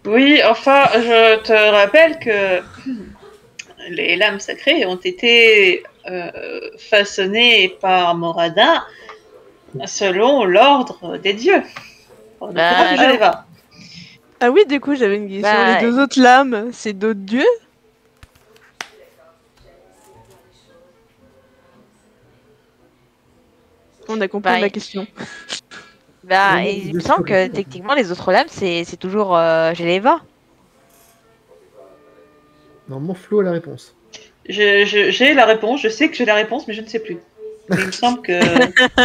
Oui, enfin, je te rappelle que les lames sacrées ont été façonnées par Moradin selon l'ordre des dieux. On ne peut pas toucher les va. Ah oui, du coup, j'avais une question. Bah, Les 2 autres lames, c'est d'autres dieux? On a compris Bah, ma question. Bah, Ouais, il je me sais semble pas. que techniquement, les autres lames, c'est toujours Géléva. Normalement, Flo a la réponse. J'ai la réponse, je sais que j'ai la réponse, mais je ne sais plus. Mais il me semble que.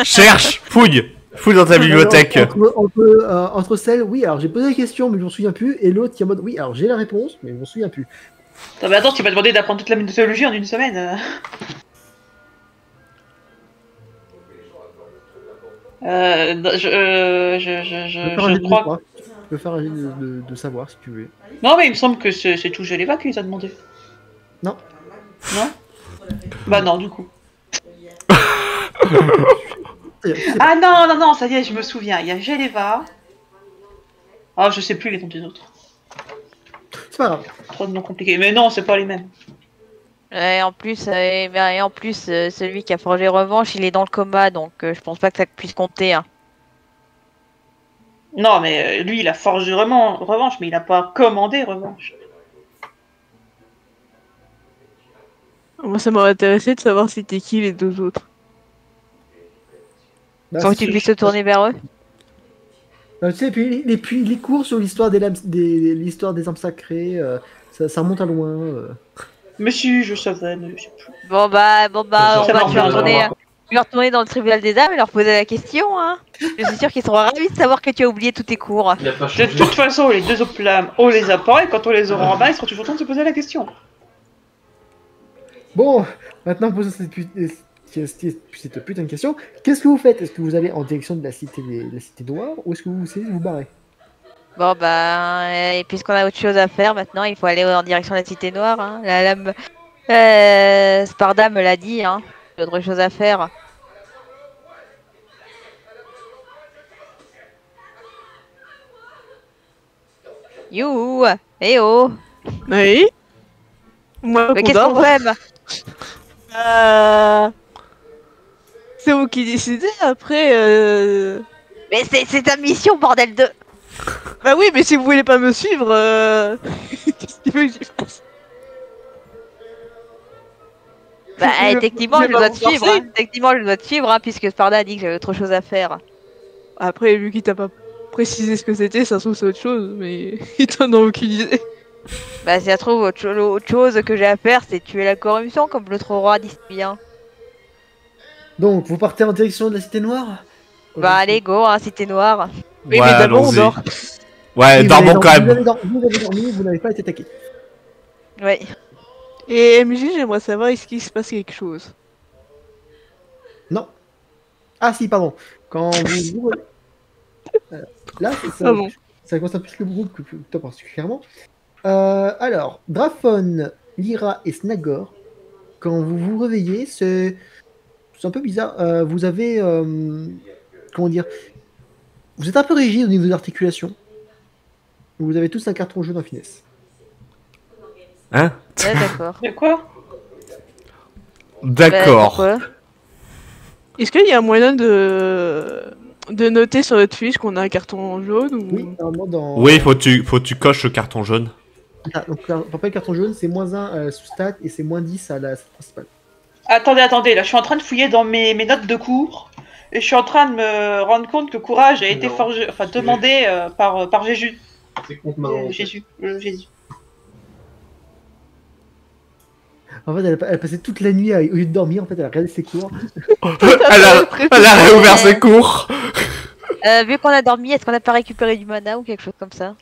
Cherche, fouille dans ta bibliothèque. Entre celles, oui, alors j'ai posé la question, mais je m'en souviens plus, et l'autre qui est en mode, oui, alors j'ai la réponse, mais je m'en souviens plus. Non mais attends, tu m'as demandé d'apprendre toute la mythologie en une semaine. Je crois. Tu peux faire un jet de savoir si tu veux. Non mais il me semble que c'est tout Géléva qui les a demandé. Non. Non. Bah non du coup. C'est Ah non, ça y est, je me souviens. Il y a Géléva. Ah, je sais plus les noms des autres. pas grave. Trop de noms compliqués. Mais non, c'est pas les mêmes. Et en plus, celui qui a forgé Revanche, il est dans le coma, donc je pense pas que ça puisse compter. Hein. Non, mais lui, il a forgé vraiment Revanche, mais il a pas commandé Revanche. Moi, ça m'aurait intéressé de savoir c'était qui les deux autres. Bah, Sans que tu puisses te tourner vers eux. Tu sais, puis les cours sur l'histoire l'histoire des âmes sacrées, ça remonte à loin. Mais si, je savais, mais je sais plus. Bon bah, tu vas Ça retourner dans le tribunal des âmes et leur poser la question. Hein. Je suis sûre qu'ils seront ravis de savoir que tu as oublié tous tes cours. Il a pas De changé. toute façon, les deux autres flammes, on les a pas, et quand on les aura en bas, ils seront toujours temps de se poser la question. Bon, maintenant posons cette putain de question. Qu'est-ce que vous faites? Est-ce que vous allez en direction de la cité noire ou est-ce que vous essayez de vous barrer? Bon bah, et puisqu'on a autre chose à faire maintenant, il faut aller en direction de la cité noire. Hein. La lame, Sparda me l'a dit. Hein. J'ai autre chose à faire. Youhou, eh oh, Oui. Moi, mais qu'est-ce qu'on fait? C'est vous qui décidez après. Mais c'est ta mission, bordel de... Bah oui, mais si vous voulez pas me suivre, qu'est-ce qu'il veut que j'y fasse? Bah, Je- techniquement, je je vais pas dois vous te suivre. forcer. Hein. Techniquement, je dois te suivre, hein, puisque Sparda a dit que j'avais autre chose à faire. Après, vu qu'il t'a pas précisé ce que c'était, ça se trouve c'est autre chose, mais il t'en a aucune idée. Bah, si ça se trouve, autre chose que j'ai à faire, c'est tuer la corruption, comme l'autre roi dit si bien. Donc, vous partez en direction de la cité noire? Bah, allez, go, hein, cité noire. Oui, Ouais, mais d'abord on allons-y. dort. Ouais, Oui, dormons quand même. Vous avez dormi, vous n'avez pas été attaqué. Ouais. Et MJ, j'aimerais savoir est-ce qu'il se passe quelque chose. Non. Ah si, pardon. Quand vous... Là, Ah bon. ça concerne plus le groupe que toi particulièrement. Alors, Draphon, Lyra et Snagor, quand vous vous réveillez, c'est un peu bizarre. Vous avez... comment dire? Vous êtes un peu rigide au niveau des articulations. Vous avez tous un carton jaune en finesse. Hein? Ouais, d'accord. De quoi? Bah, D'accord. pourquoi Est-ce qu'il y a un moyen de noter sur notre fiche qu'on a un carton jaune ou... Oui, normalement dans... Oui, faut que tu coches le carton jaune. Ah, donc, pour pas le carton jaune, c'est -1 sous stat et c'est -10 à la stat principale. Attendez, là je suis en train de fouiller dans mes notes de cours, et je suis en train de me rendre compte que Courage a été Non. forgé, enfin demandé par Jésus. C'est contre maman. Jésus. En fait, elle passait toute la nuit, au lieu de dormir, en fait, elle a regardé ses cours. Elle a réouvert ses cours. Vu qu'on a dormi, est-ce qu'on a pas récupéré du mana ou quelque chose comme ça?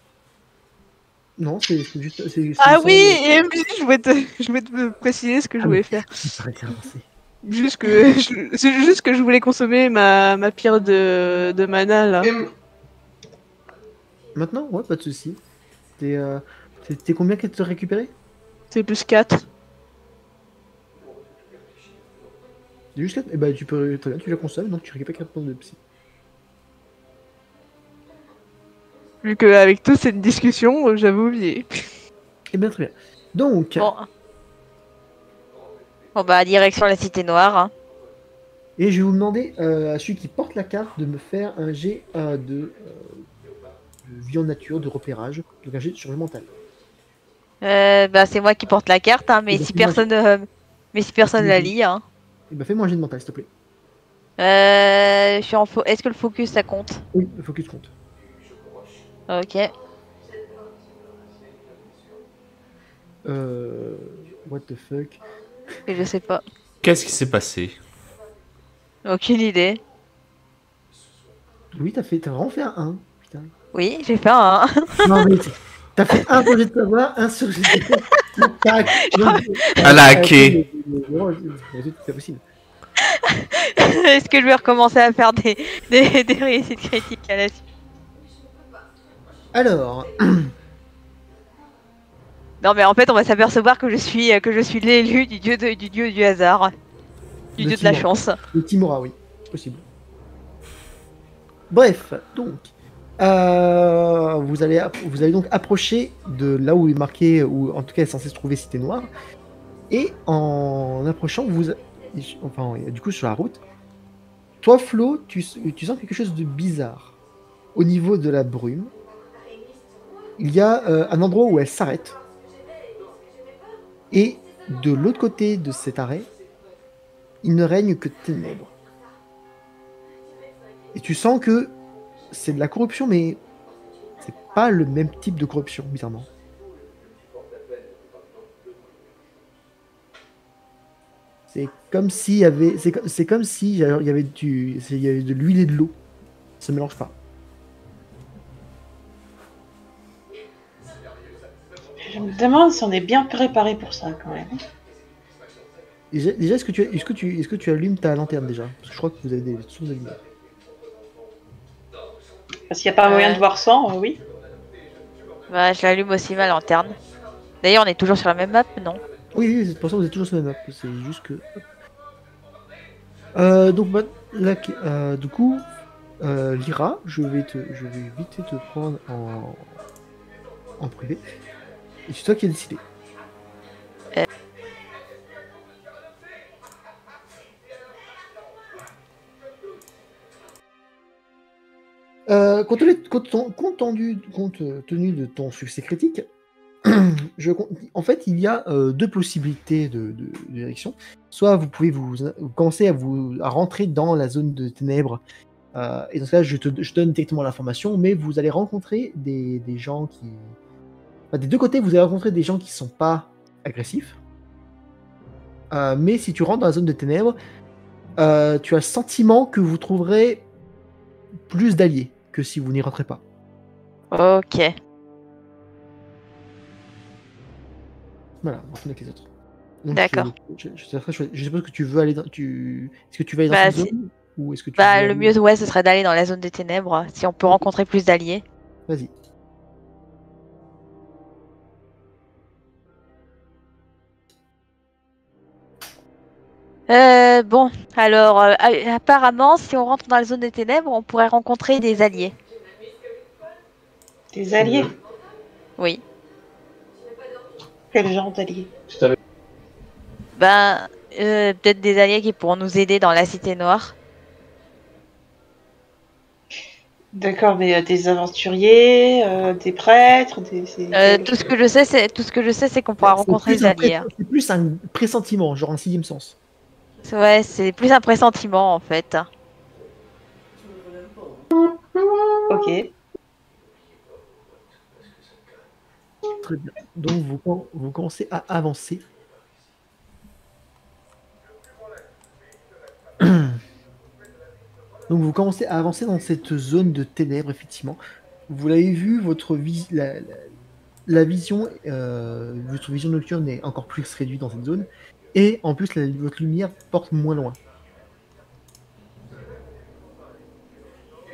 Non, c'est juste... Ah oui, et MJ, je voulais te préciser ce que je voulais faire. Arrêtez d'avancer. C'est juste que je voulais consommer ma pierre de mana là. Maintenant? Ouais, pas de soucis. T'es combien qu'elle te récupérer? C'est plus 4. C'est juste 4? Eh ben, tu peux... Très bien, tu la consommes, donc tu récupères 4 points de psy. Vu qu'avec toute cette discussion, j'avais oublié. Eh bien, très bien. Donc, Bon. Bon bah, direction la cité noire. Hein. et je vais vous demander à celui qui porte la carte de me faire un jet de vie en nature, de repérage, donc un jet de survie mentale. Bah, c'est moi qui porte la carte, hein, mais Et donc, si moi, personne la lit, hein. Eh ben, fais-moi un jet de mental, s'il te plaît. Je suis en Est-ce que le focus ça compte? Oui, le focus compte. Ok. What the fuck? Et je sais pas. Qu'est-ce qui s'est passé? Aucune idée. Oui, t'as vraiment fait un 1. Putain. Oui, j'ai fait un. Non, mais t'as fait un projet de savoir, un sur Tac. Elle a hacké. C'est possible. Est-ce que je vais recommencer à faire des réussites critiques à la suite? Alors, Non, mais en fait, on va s'apercevoir que je suis l'élu du dieu du hasard, du Le dieu de la Timor. chance. le Timora, oui, possible. Bref, donc, vous allez donc approcher de là où est marqué, ou en tout cas est censé se trouver Cité Noire, et en approchant, enfin, du coup sur la route, toi Flo, tu sens quelque chose de bizarre. Au niveau de la brume, il y a un endroit où elle s'arrête, et de l'autre côté de cet arrêt, il ne règne que ténèbres. Et tu sens que c'est de la corruption, mais c'est pas le même type de corruption, bizarrement. C'est comme s'il y avait, c'est comme si il y avait de l'huile et de l'eau. Ça ne mélange pas. Je me demande si on est bien préparé pour ça quand même. Déjà, est-ce que tu allumes ta lanterne déjà? Parce que je crois que vous avez des sources de lumière. Parce qu'il n'y a pas moyen de voir sans, oui. Bah, je l'allume aussi ma lanterne. D'ailleurs, on est toujours sur la même map, non? Oui, c'est pour ça que vous êtes toujours sur la map. C'est juste que. Donc, là, du coup, Lyra, je vais vite te prendre en privé. Et c'est toi qui as décidé. Compte tenu de ton succès critique, en fait, il y a deux possibilités de direction. Soit vous pouvez vous commencer à rentrer dans la zone de ténèbres, et dans ce cas, je donne directement l'information, mais vous allez rencontrer des gens qui... Enfin, des deux côtés, vous allez rencontrer des gens qui sont pas agressifs. Mais si tu rentres dans la zone de ténèbres, tu as le sentiment que vous trouverez plus d'alliés que si vous n'y rentrez pas. Ok. Voilà, on finit avec les autres. Donc, D'accord. je suppose que tu veux aller dans... Est-ce que tu veux aller dans Bah, cette zone ou est-ce que tu Bah, veux le aller- mieux, ouais, ce serait d'aller dans la zone des ténèbres, si on peut rencontrer plus d'alliés. Vas-y. Bon, alors, apparemment, si on rentre dans la zone des ténèbres, on pourrait rencontrer des alliés. Des alliés. Oui. Quel genre d'alliés? Ben, peut-être des alliés qui pourront nous aider dans la Cité Noire. D'accord, mais des aventuriers, des prêtres, Tout ce que je sais, c'est qu'on pourra rencontrer des alliés. C'est plus un pressentiment, genre un sixième sens. Ouais, c'est plus un pressentiment, en fait. Ok. Très bien. Donc vous commencez à avancer. Donc vous commencez à avancer dans cette zone de ténèbres, effectivement. Vous l'avez vu, votre vision nocturne est encore plus réduite dans cette zone. Et en plus, votre lumière porte moins loin.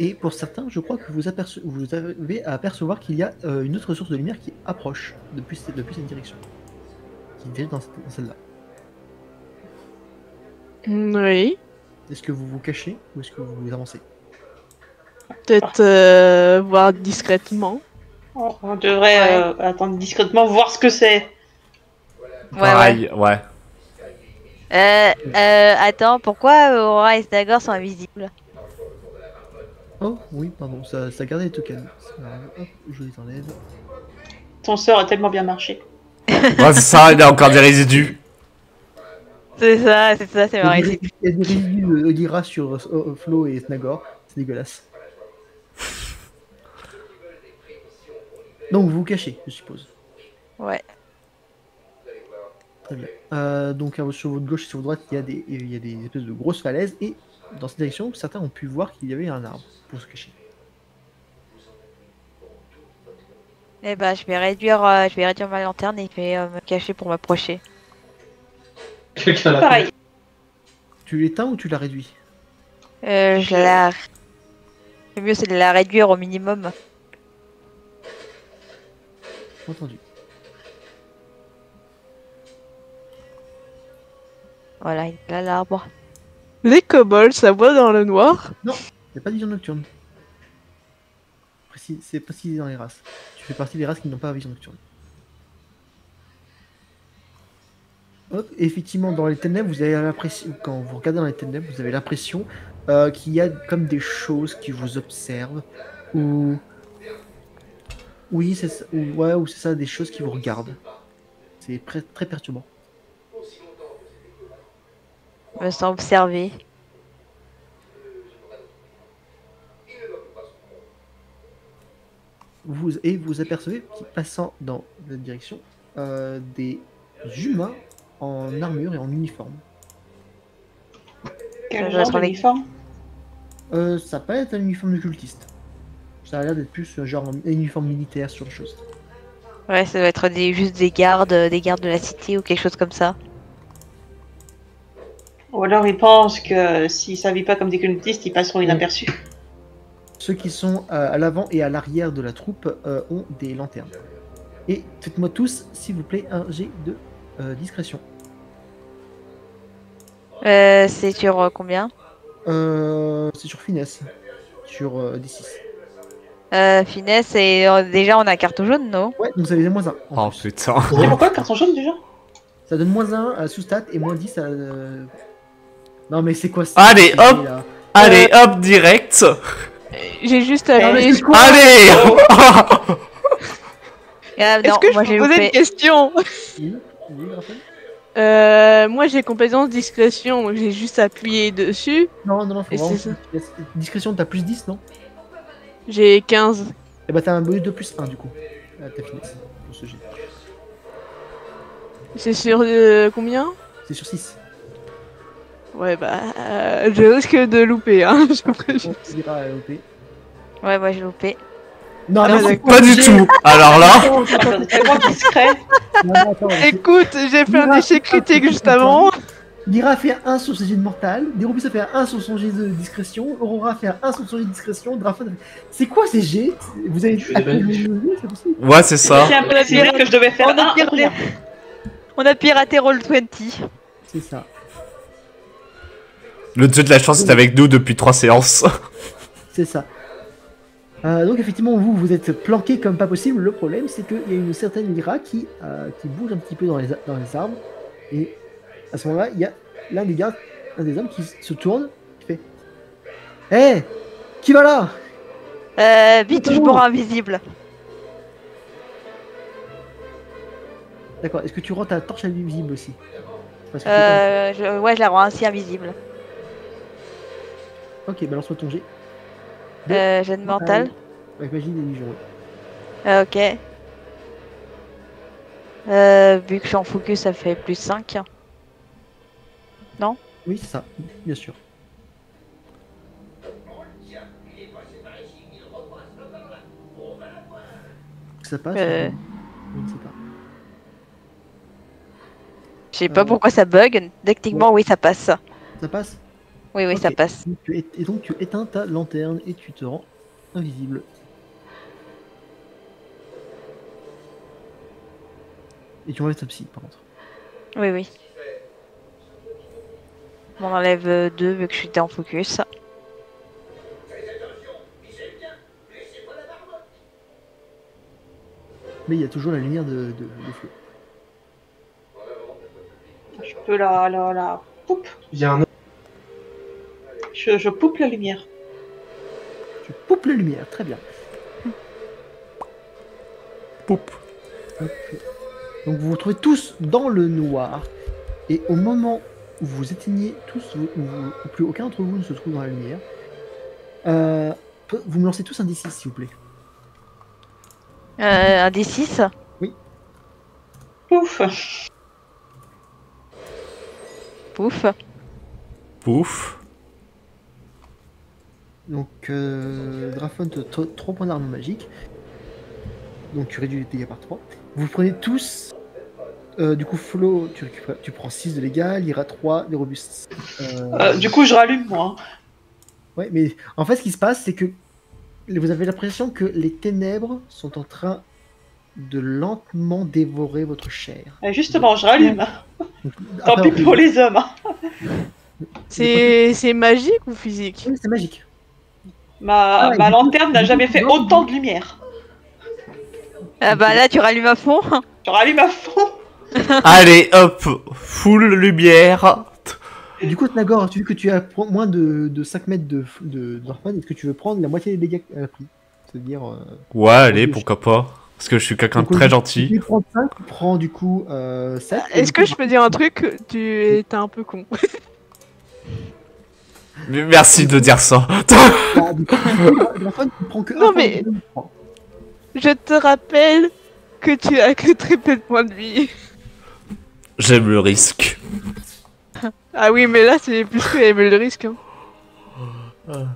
Et pour certains, je crois que vous avez à apercevoir qu'il y a une autre source de lumière qui approche depuis cette direction. Qui dirige dans celle-là. Oui. Est-ce que vous vous cachez ou est-ce que vous avancez? Peut-être voir discrètement. On devrait attendre discrètement, voir ce que c'est. Pareil, ouais. Attends, pourquoi Aurora et Stagor sont invisibles? Oh oui, pardon, ça gardait les tokens. Hop, je les enlève. Ton sort a tellement bien marché. Ouais, c'est ça, il y a encore des résidus. C'est ça, c'est Il y a marrant. des résidus de Lyra sur Flo et Snagor, c'est dégueulasse. Donc vous vous cachez, je suppose. Ouais. Très bien. Donc sur votre gauche et sur votre droite, il y a des espèces de grosses falaises et dans cette direction, certains ont pu voir qu'il y avait un arbre pour se cacher. Eh bah, je vais réduire ma lanterne et je vais me cacher pour m'approcher. Quelqu'un l'a Pareil. fait. Tu l'éteins ou tu la réduis? Je la... Le mieux, c'est de la réduire au minimum. Entendu. Voilà, il est là, l'arbre. Les kobolds, ça voit dans le noir. Il n'y a pas de vision nocturne. C'est précisé dans les races. Tu fais partie des races qui n'ont pas la vision nocturne. Hop, effectivement, dans les ténèbres, vous avez l'impression, quand vous regardez dans les ténèbres, vous avez l'impression qu'il y a comme des choses qui vous observent, ou oui, c'est ça, ou c'est ça, des choses qui vous regardent. C'est très perturbant. Je me sens observée. Vous apercevez, passant dans la direction, des humains en armure et en uniforme. Quel Ça genre doit être d'uniforme? Ça peut être un uniforme de cultiste. Ça a l'air d'être plus genre un uniforme militaire sur les choses. Ouais, ça doit être juste des gardes de la cité ou quelque chose comme ça. Ou alors ils pensent que s'ils s'habillent pas comme des cultistes, ils passeront inaperçus. Ceux qui sont à l'avant et à l'arrière de la troupe ont des lanternes. Et faites-moi tous, s'il vous plaît, un jet de discrétion. C'est sur combien? C'est sur finesse. Sur D6. Finesse et déjà on a carte jaune, non? Ouais, donc vous avez moins 1. Oh putain. Et pourquoi le carton jaune déjà? Ça donne moins 1 à sous-stat et moins 10 à... Non mais c'est quoi ça? Allez, hop. Là Allez, hop, direct. J'ai juste mais appuyé. c'est quoi Allez. Est-ce Non, que moi je j'ai peux poser loupé. une question? Oui, Raphaël. Moi j'ai compétence discrétion, donc j'ai juste appuyé dessus. Non, faut Et vraiment... c'est ça. Discrétion, t'as plus 10, non? J'ai 15. Et bah t'as un bonus de plus 1 du coup. Ta finesse, pour ce jet. C'est sur combien? C'est sur 6. Ouais, bah, je risque de louper, hein. Je préviens. On dira à OP. Ouais, moi j'ai loupé. Non, Ah, non, bah, c'est Pas du tout. Alors là. C'est tellement discret. Attends, Écoute, j'ai fait un échec critique juste avant. Lyra fait 1 sur ses jets de mortal, Nérobus a fait 1 sur son jet de discrétion, Aurora a fait 1 sur son jet de discrétion, Drafon a fait... C'est quoi ces jets? Vous avez suis désolé. c'est possible? Ouais, c'est ça. J'ai un peu tiré que je devais faire On a un. piraté, on a piraté Roll20. C'est ça. Le dieu de la chance est avec nous depuis 3 séances. C'est ça. Donc effectivement, vous êtes planqué comme pas possible. Le problème, c'est qu'il y a une certaine Lyra qui bouge un petit peu dans les arbres. Et à ce moment-là, il y a l'un des hommes qui se tourne, qui fait Hé, qui va là? Vite, je me rends invisible. D'accord, est-ce que tu rends ta torche invisible aussi? Parce que Ouais, je la rends ainsi invisible. Ok, balance-moi ton jet. J'ai de mental. Avec magie d'illusion, oui. Ok. Vu que je suis en focus, ça fait plus 5. Oui, c'est ça, bien sûr. Ça passe Euh. Je ne sais pas. Je sais pas pourquoi ça bug. Techniquement, oui, ça passe. Ça passe? Oui, Ok. ça passe. Et donc tu éteins ta lanterne et tu te rends invisible. Et tu enlèves ta psy par contre. Oui. On enlève 2 vu que j'étais en focus. Mais il y a toujours la lumière de feu. Je peux la poupe. Il y a un Je poupe la lumière. Tu poupes la lumière, très bien. Poup. Hop. Donc vous vous retrouvez tous dans le noir. Et au moment où vous éteignez tous, ou plus aucun d'entre vous ne se trouve dans la lumière, vous me lancez tous un D6 s'il vous plaît. Un D6. Pouf. Pouf. Pouf. Donc Drafon, 3 points d'arme magique. Donc tu réduis les dégâts par 3. Vous prenez tous. Du coup, Flo, tu prends 6 de dégâts, Lyra 3, les robustes. Du coup, je rallume, moi. Ouais, mais en fait, ce qui se passe, c'est que vous avez l'impression que les ténèbres sont en train de lentement dévorer votre chair. Et justement, je rallume. Donc, Tant après, pis pour les hommes. Hein. C'est magique ou physique? Oui, c'est magique. Ma du coup, lanterne n'a jamais fait non. autant de lumière. Ah bah là, tu rallumes à fond. Je rallume à fond. Allez, hop, full lumière. Et du coup, Nagor, tu vu que tu as moins de 5 mètres d'Orphan, est-ce que tu veux prendre la moitié des dégâts qu'elle a pris? C'est-à-dire. Ouais, allez, pourquoi pas. Parce que je suis quelqu'un de très gentil. Tu prends 5, tu prends du coup 7. Est-ce que je peux dire un truc? Tu es un peu con. Merci de dire ça. L'Orphan, tu prends que Non, un point mais- de dégâts. Je te rappelle que tu as que très peu de points de vie. J'aime le risque. Ah oui, mais là, c'est plus que aimer le risque. Hein.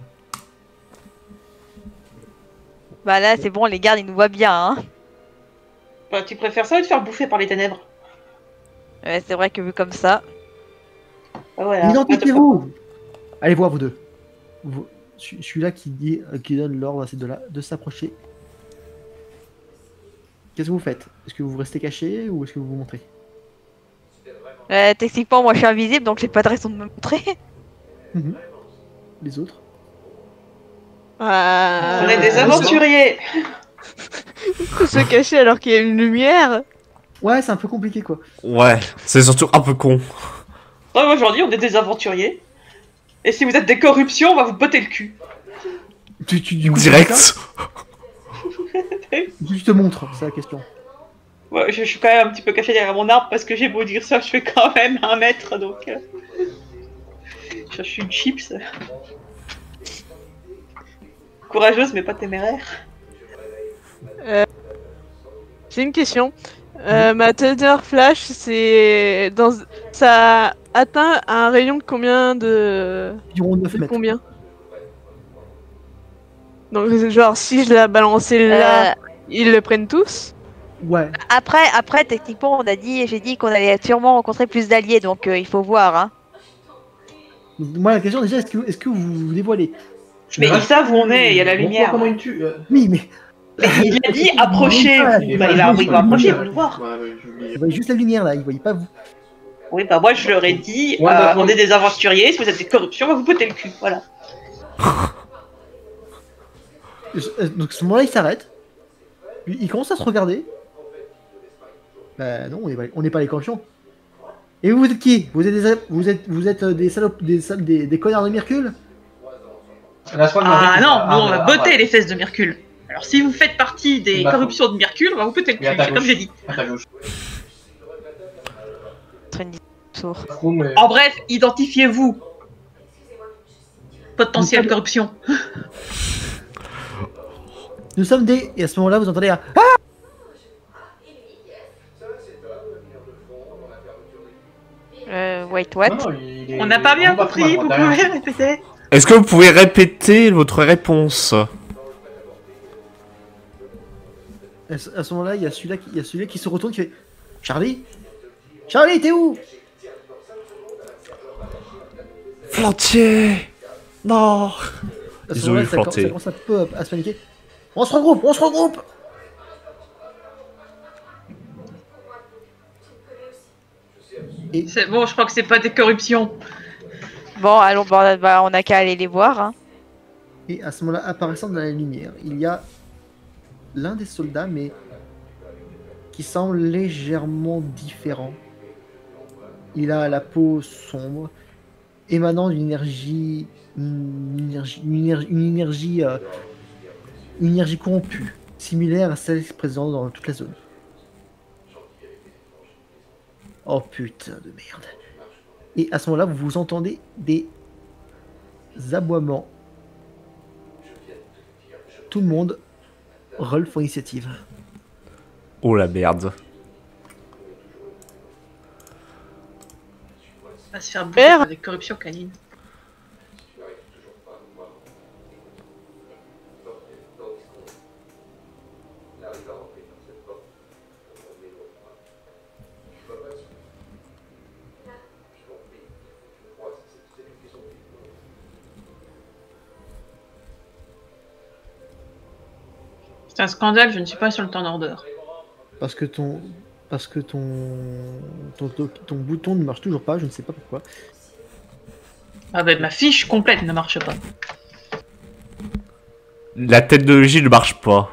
Bah là, c'est bon, les gardes, ils nous voient bien, hein. Bah, tu préfères ça ou te faire bouffer par les ténèbres? Ouais, c'est vrai que vu comme ça. Ah, voilà. Identifiez-vous. Allez voir vous deux. Celui-là qui donne l'ordre à ces deux-là de s'approcher. Qu'est-ce que vous faites? Est-ce que vous restez caché ou est-ce que vous vous montrez? Techniquement, moi, je suis invisible, donc j'ai pas de raison de me montrer. Les autres? On est des aventuriers. Se cacher alors qu'il y a une lumière. Ouais, c'est un peu compliqué quoi. Ouais, c'est surtout un peu con. Ouais, moi, je leur dis, on est des aventuriers. Et si vous êtes des corruptions, on va vous botter le cul. Du coup, Direct. tu te montres, c'est la question. Ouais, je suis quand même un petit peu caché derrière mon arbre parce que j'ai beau dire ça, je fais quand même 1 mètre, donc... Je suis une chips. Courageuse, mais pas téméraire. J'ai une question. Ma Thunder Flash, c'est dans ça atteint un rayon de combien de Environ 9 de mètres. combien? Donc genre si je la balançais là, ils le prennent tous? Ouais. Après, techniquement, j'ai dit qu'on allait sûrement rencontrer plus d'alliés, donc il faut voir, hein. Donc, moi la question déjà, est-ce que vous vous dévoilez? Mais ils savent où on est, il y a la lumière. Comment il tue Oui, mais Il a dit approchez. Bah, il va approcher, il va nous voir. il voyait juste la lumière là, il voyait pas vous. Oui, bah moi je leur ai dit, Ouais, d'accord. on est des aventuriers, si vous êtes des corruptions, on va vous botter le cul, voilà. Donc à ce moment-là, il s'arrête. Il commence à se regarder. Bah non, on n'est pas les corruptions. Et vous êtes qui? Vous êtes des salopes, des connards de Mercule? Ah non, nous on va botter les fesses de Mercule. Alors si vous faites partie des Bah, corruptions de Mercule, on va vous botter le Et à cul, ta c'est comme gauche. j'ai dit. À ta gauche. Tour. En bref, identifiez-vous. Potentielle corruption. Nous sommes des... Et à ce moment-là, vous entendez un... Ah Wait, what? On n'a pas bien compris, vous pouvez répéter? Est-ce que vous pouvez répéter votre réponse? À ce moment-là, il y a celui-là qui se retourne, qui fait... Charlie? Charlie, t'es où? Flantier. Non. À ce Ils ont moment-là, eu ça planté. commence un peu à se paniquer. On se regroupe, on se regroupe! Et C'est bon, je crois que c'est pas des corruptions. Bon, allons, bah, on a qu'à aller les voir, hein. Et à ce moment-là, apparaissant dans la lumière, il y a l'un des soldats, mais qui semble légèrement différent. Il a la peau sombre, émanant d'une énergie, une énergie corrompue, similaire à celle présente dans toute la zone. Oh putain de merde. Et à ce moment-là, vous entendez des aboiements. Tout le monde roll for initiative. Oh la merde. On va se faire bouffer par des corruptions canines. C'est un scandale, je ne suis pas sur le turn order. Parce que ton bouton ne marche toujours pas, je ne sais pas pourquoi. Ah ben ma fiche complète ne marche pas. La technologie ne marche pas.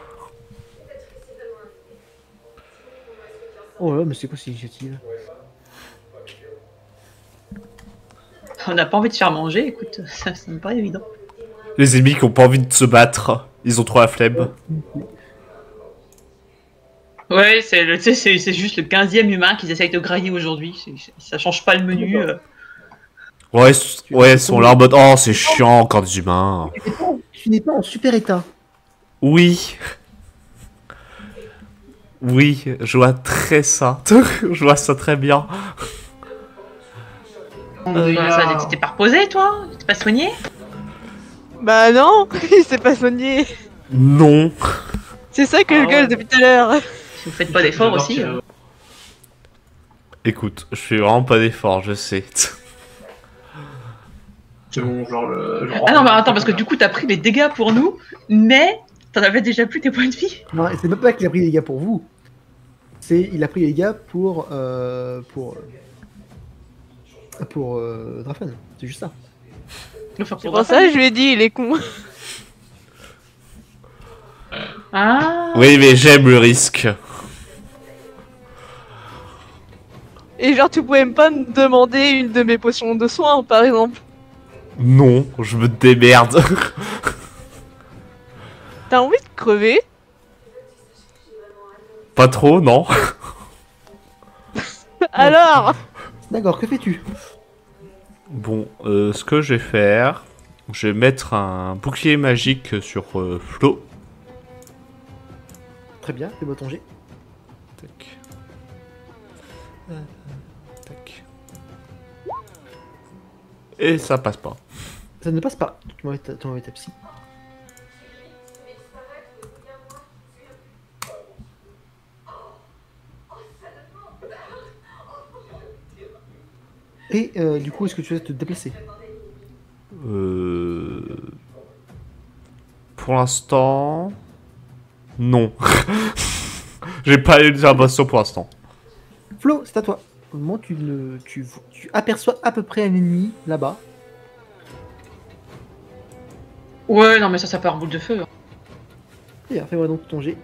Oh là, mais c'est quoi cette initiative? On n'a pas envie de se faire manger, écoute, ça me paraît évident. Les ennemis qui ont pas envie de se battre, ils ont trop la flemme. Ouais, c'est juste le 15e humain qu'ils essayent de grailler aujourd'hui. Ça change pas le menu. Ouais, ils sont là en mode oh c'est chiant encore des humains. Tu n'es pas en super état. Oui. Oui, je vois très ça. Je vois ça très bien. T'étais pas reposé toi? T'es pas soigné? Bah non, il s'est pas soigné. Non. C'est ça que je gueule depuis tout à l'heure. Vous faites pas d'efforts aussi. Écoute, je fais vraiment pas d'effort, je sais. C'est bon, genre le. Ah non, bah attends, parce que du coup t'as pris les dégâts pour nous, mais t'en avais déjà plus tes points de vie. Non, c'est même pas qu'il a pris les dégâts pour vous. Il a pris les dégâts pour Drafen. C'est juste ça. Enfin, C'est pour ça que je lui ai dit, il est con. Ah. Oui, mais j'aime le risque. Et genre, tu pouvais même pas me demander une de mes potions de soins, par exemple. Non, je me démerde. T'as envie de crever? Pas trop, non. Alors? D'accord, que fais-tu? Bon, ce que je vais faire, je vais mettre un bouclier magique sur Flo. Très bien, fais-moi ton jet. Tac. Tac. Et ça passe pas. Ça ne passe pas. Tu m'envoies ta psy. Et du coup, est-ce que tu vas te déplacer? Pour l'instant... Non. J'ai pas eu d'impression pour l'instant. Flo, c'est à toi. Au moment où tu aperçois à peu près un ennemi là-bas. Ouais, non mais ça part en boule de feu. Hein. Et fais-moi donc ton jet.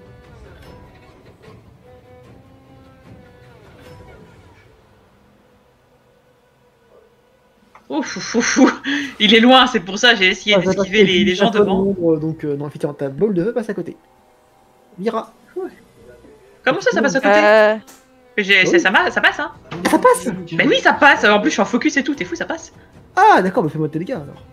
Ouf, ouf, ouf, ouf. Il est loin, c'est pour ça j'ai essayé d'esquiver les gens devant. Donc, non, effectivement, ta boule de feu passe à côté. Mira. Comment ça passe à côté? Ça passe, hein? Ça passe! Mais oui, ça passe. En plus, je suis en focus et tout. T'es fou, ça passe. Ah, d'accord, bah fais-moi tes dégâts alors.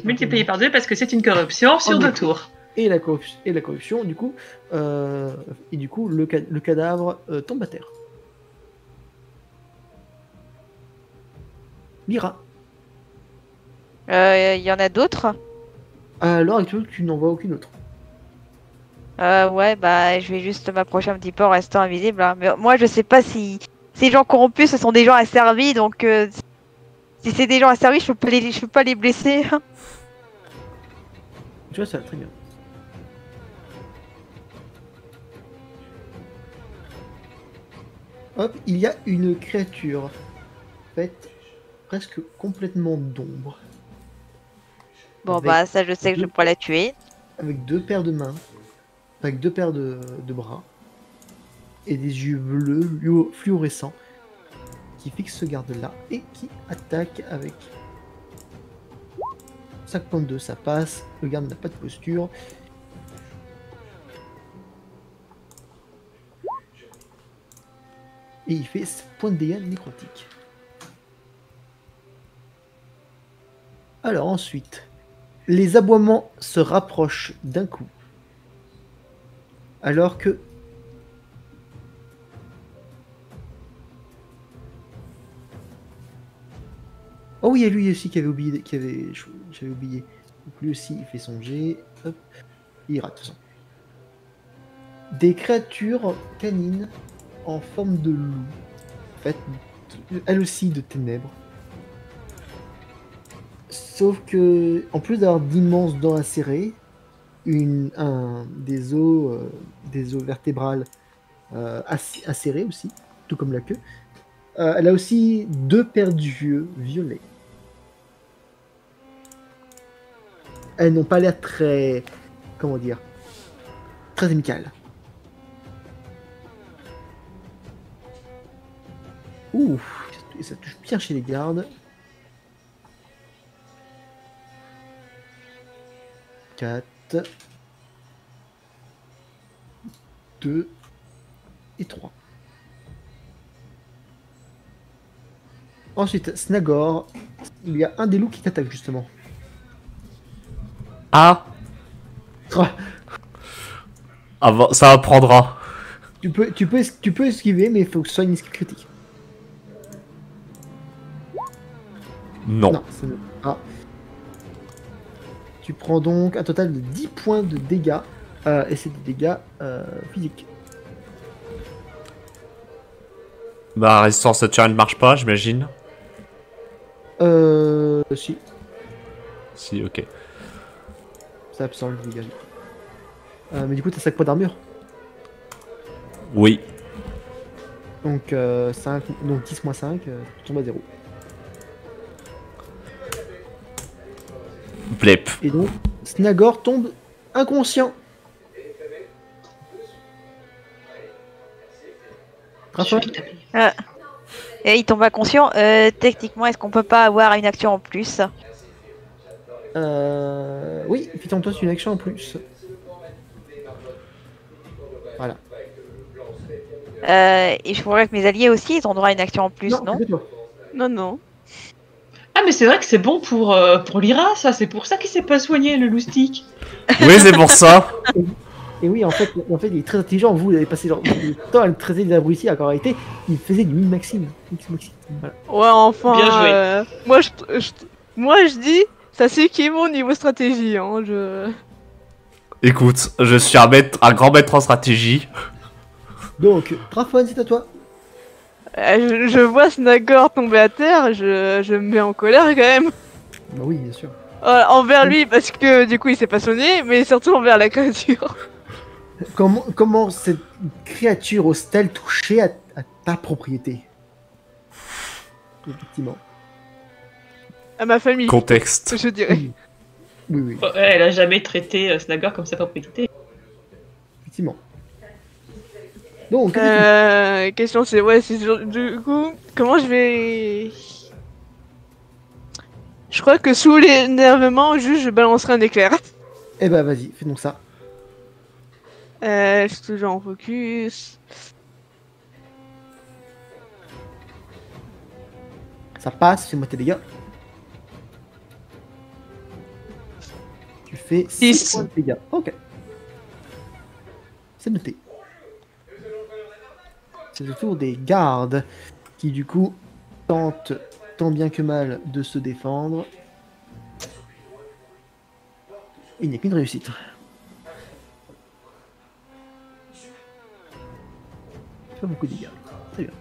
Multiplié par 2 parce que c'est une corruption sur 2 tours. Et la corruption, du coup, le cadavre tombe à terre. Mira. Il y en a d'autres? À l'heure actuelle, tu n'en vois aucune autre. Ouais, bah, je vais juste m'approcher un petit peu en restant invisible. Hein. Mais moi, je sais pas si ces gens corrompus, ce sont des gens asservis, donc si c'est des gens asservis, je peux pas les blesser. Tu vois, ça va très bien. Hop, il y a une créature faite presque complètement d'ombre. Bon, Avec bah, ça, je sais que je pourrais la tuer. Avec 2 paires de mains, avec 2 paires de bras, et des yeux bleus fluorescents qui fixent ce garde-là et qui attaque avec 52, ça passe, le garde n'a pas de posture. Et il fait 7 points de dégâts nécrotiques. Alors ensuite, les aboiements se rapprochent d'un coup. Alors que... Oh oui, il y a lui aussi qui avait oublié, j'avais oublié. Donc lui aussi, il fait son jet. Hop. Il rate de toute façon. Des créatures canines en forme de loup, faites elles aussi de ténèbres, Sauf que, en plus d'avoir d'immenses dents acérées, des os vertébrales acérées aussi, tout comme la queue, elle a aussi 2 paires d'yeux violets. Elles n'ont pas l'air très, comment dire, très amicales. Ouh, ça touche bien chez les gardes. 4, 2 et 3. Ensuite, Snagor, il y a un des loups qui t'attaque justement. Ah. Ah bon, ça apprendra. Tu peux esquiver, mais il faut que ce soit une esquive critique. Non. Non, c'est ah. Tu prends donc un total de 10 points de dégâts, et c'est des dégâts physiques. Bah, résistance naturelle ne marche pas, j'imagine. Si, Si, ok. ça absorbe les dégâts. Mais du coup, t'as 5 points d'armure. Oui. Donc, 10 moins 5, tu tombes à 0. Blep. Et donc, Snagor tombe inconscient. Raphaël, Et il tombe inconscient. Techniquement, est-ce qu'on peut pas avoir une action en plus? oui, puis toi c'est une action en plus. Voilà. Et je pourrais que mes alliés aussi, ils ont droit à une action en plus, non? c'est toi. Non, non. Ah, mais c'est vrai que c'est bon pour Lyra, ça. C'est pour ça qu'il s'est pas soigné, le loustic. Oui, c'est pour ça. Et oui, en fait, il est très intelligent. Vous avez passé le temps à le traiter des abrutis, alors qu'en réalité, il faisait du min-maxime. Voilà. Ouais, enfin. Bien joué. Moi, je dis, ça s'équivaut au niveau stratégie. Hein, Écoute, je suis un grand maître en stratégie. Donc, Trafon, c'est à toi. Je vois Snagor tomber à terre, je me mets en colère quand même. Bah oui, bien sûr. Envers lui, parce que du coup il s'est pas soigné, mais surtout envers la créature. Comment cette créature ose-t-elle toucher à ta propriété? Effectivement. À ma famille, Contexte. je dirais. Oui, Ouais, elle a jamais traité Snagor comme sa propriété. effectivement. Donc, Question c'est, ouais, du coup, comment je vais... Je crois que sous l'énervement, juste je balancerai un éclair. eh ben vas-y, fais donc ça. Je suis toujours en focus. Ça passe, fais-moi tes dégâts. Tu fais 6 points de dégâts. Ok. C'est noté. C'est le tour des gardes qui du coup tentent tant bien que mal de se défendre. Il n'y a qu'une réussite. Pas beaucoup de dégâts. Très bien.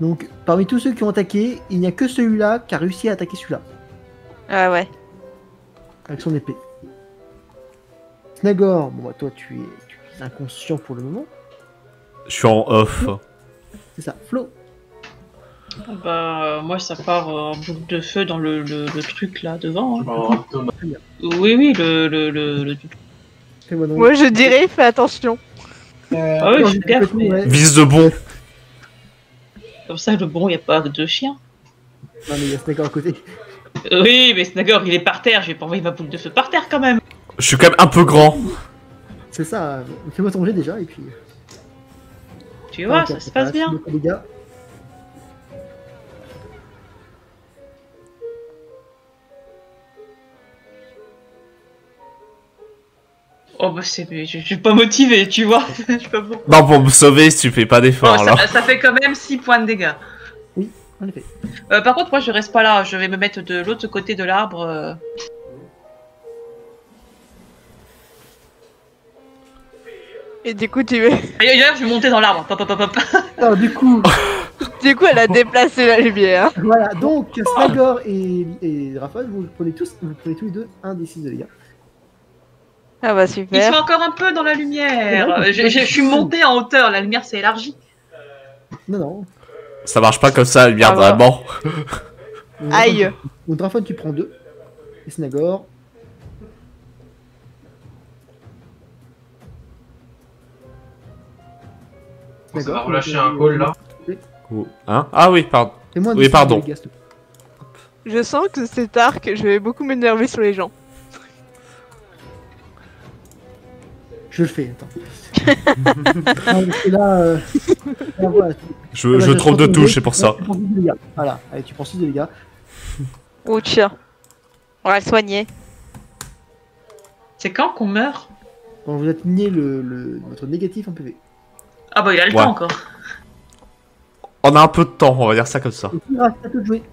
Donc, parmi tous ceux qui ont attaqué, il n'y a que celui-là qui a réussi à attaquer celui-là, Ah ouais. avec son épée. Snagor, bon bah toi tu es inconscient pour le moment. Je suis en off. C'est ça, Flo. Bah, moi, ça part en boucle de feu dans le truc là devant. Hein. Oh, dommage. Oui, le... Fais-moi donc. Moi je dirais, fais attention. Ah oui, Non, je gaffe, coup, mais ouais. Vise de bon. comme ça, le bon, il a pas de chien. Non mais il y a Snagor à côté. Oui, mais Snagor, il est par terre, je vais pas envoyer ma boule de feu par terre quand même. Je suis quand même un peu grand. C'est ça, fais-moi ton jet déjà et puis... Tu vois, Ok, ça se passe bien. Les gars. Oh bah je suis pas motivé, tu vois. Je sais pas pourquoi. Non, pour me sauver, si tu fais pas d'effort Bon, là. ça fait quand même 6 points de dégâts. En effet. Par contre, moi je reste pas là, je vais me mettre de l'autre côté de l'arbre. Et du coup tu veux... D'ailleurs, je vais monter dans l'arbre. Hop, hop, hop, hop. Alors du coup, Du coup, elle a déplacé la lumière. Voilà, donc Snagor et Raphaël, vous prenez tous les deux un des 6 de dégâts. Ah bah Ils super. sont encore un peu dans la lumière. Ouais, Je suis montée en hauteur, la lumière s'est élargie. Non, non. Ça marche pas comme ça, la lumière, Ah bah. vraiment. Donc, Aïe. Donc Raphaël, tu prends 2. Et Snagor. Ça va relâcher un call là. Hein? Ah oui, pardon. C'est moins de Oui, 6 pardon. de dégâts, s'il te plaît. Je sens que cet arc, je vais beaucoup m'énerver sur les gens. Je le fais, attends. Non, parce que là, là, voilà, Je trompe de touche, c'est pour ça. Tu prends 6 de dégâts. Voilà, allez, tu prends 6 de dégâts. Ouch. On va le soigner. C'est quand qu'on meurt? Quand vous atteignez votre négatif en PV. Ah bah il a le Ouais. temps encore. On a un peu de temps, on va dire ça comme ça. Et puis, reste à toi de jouer.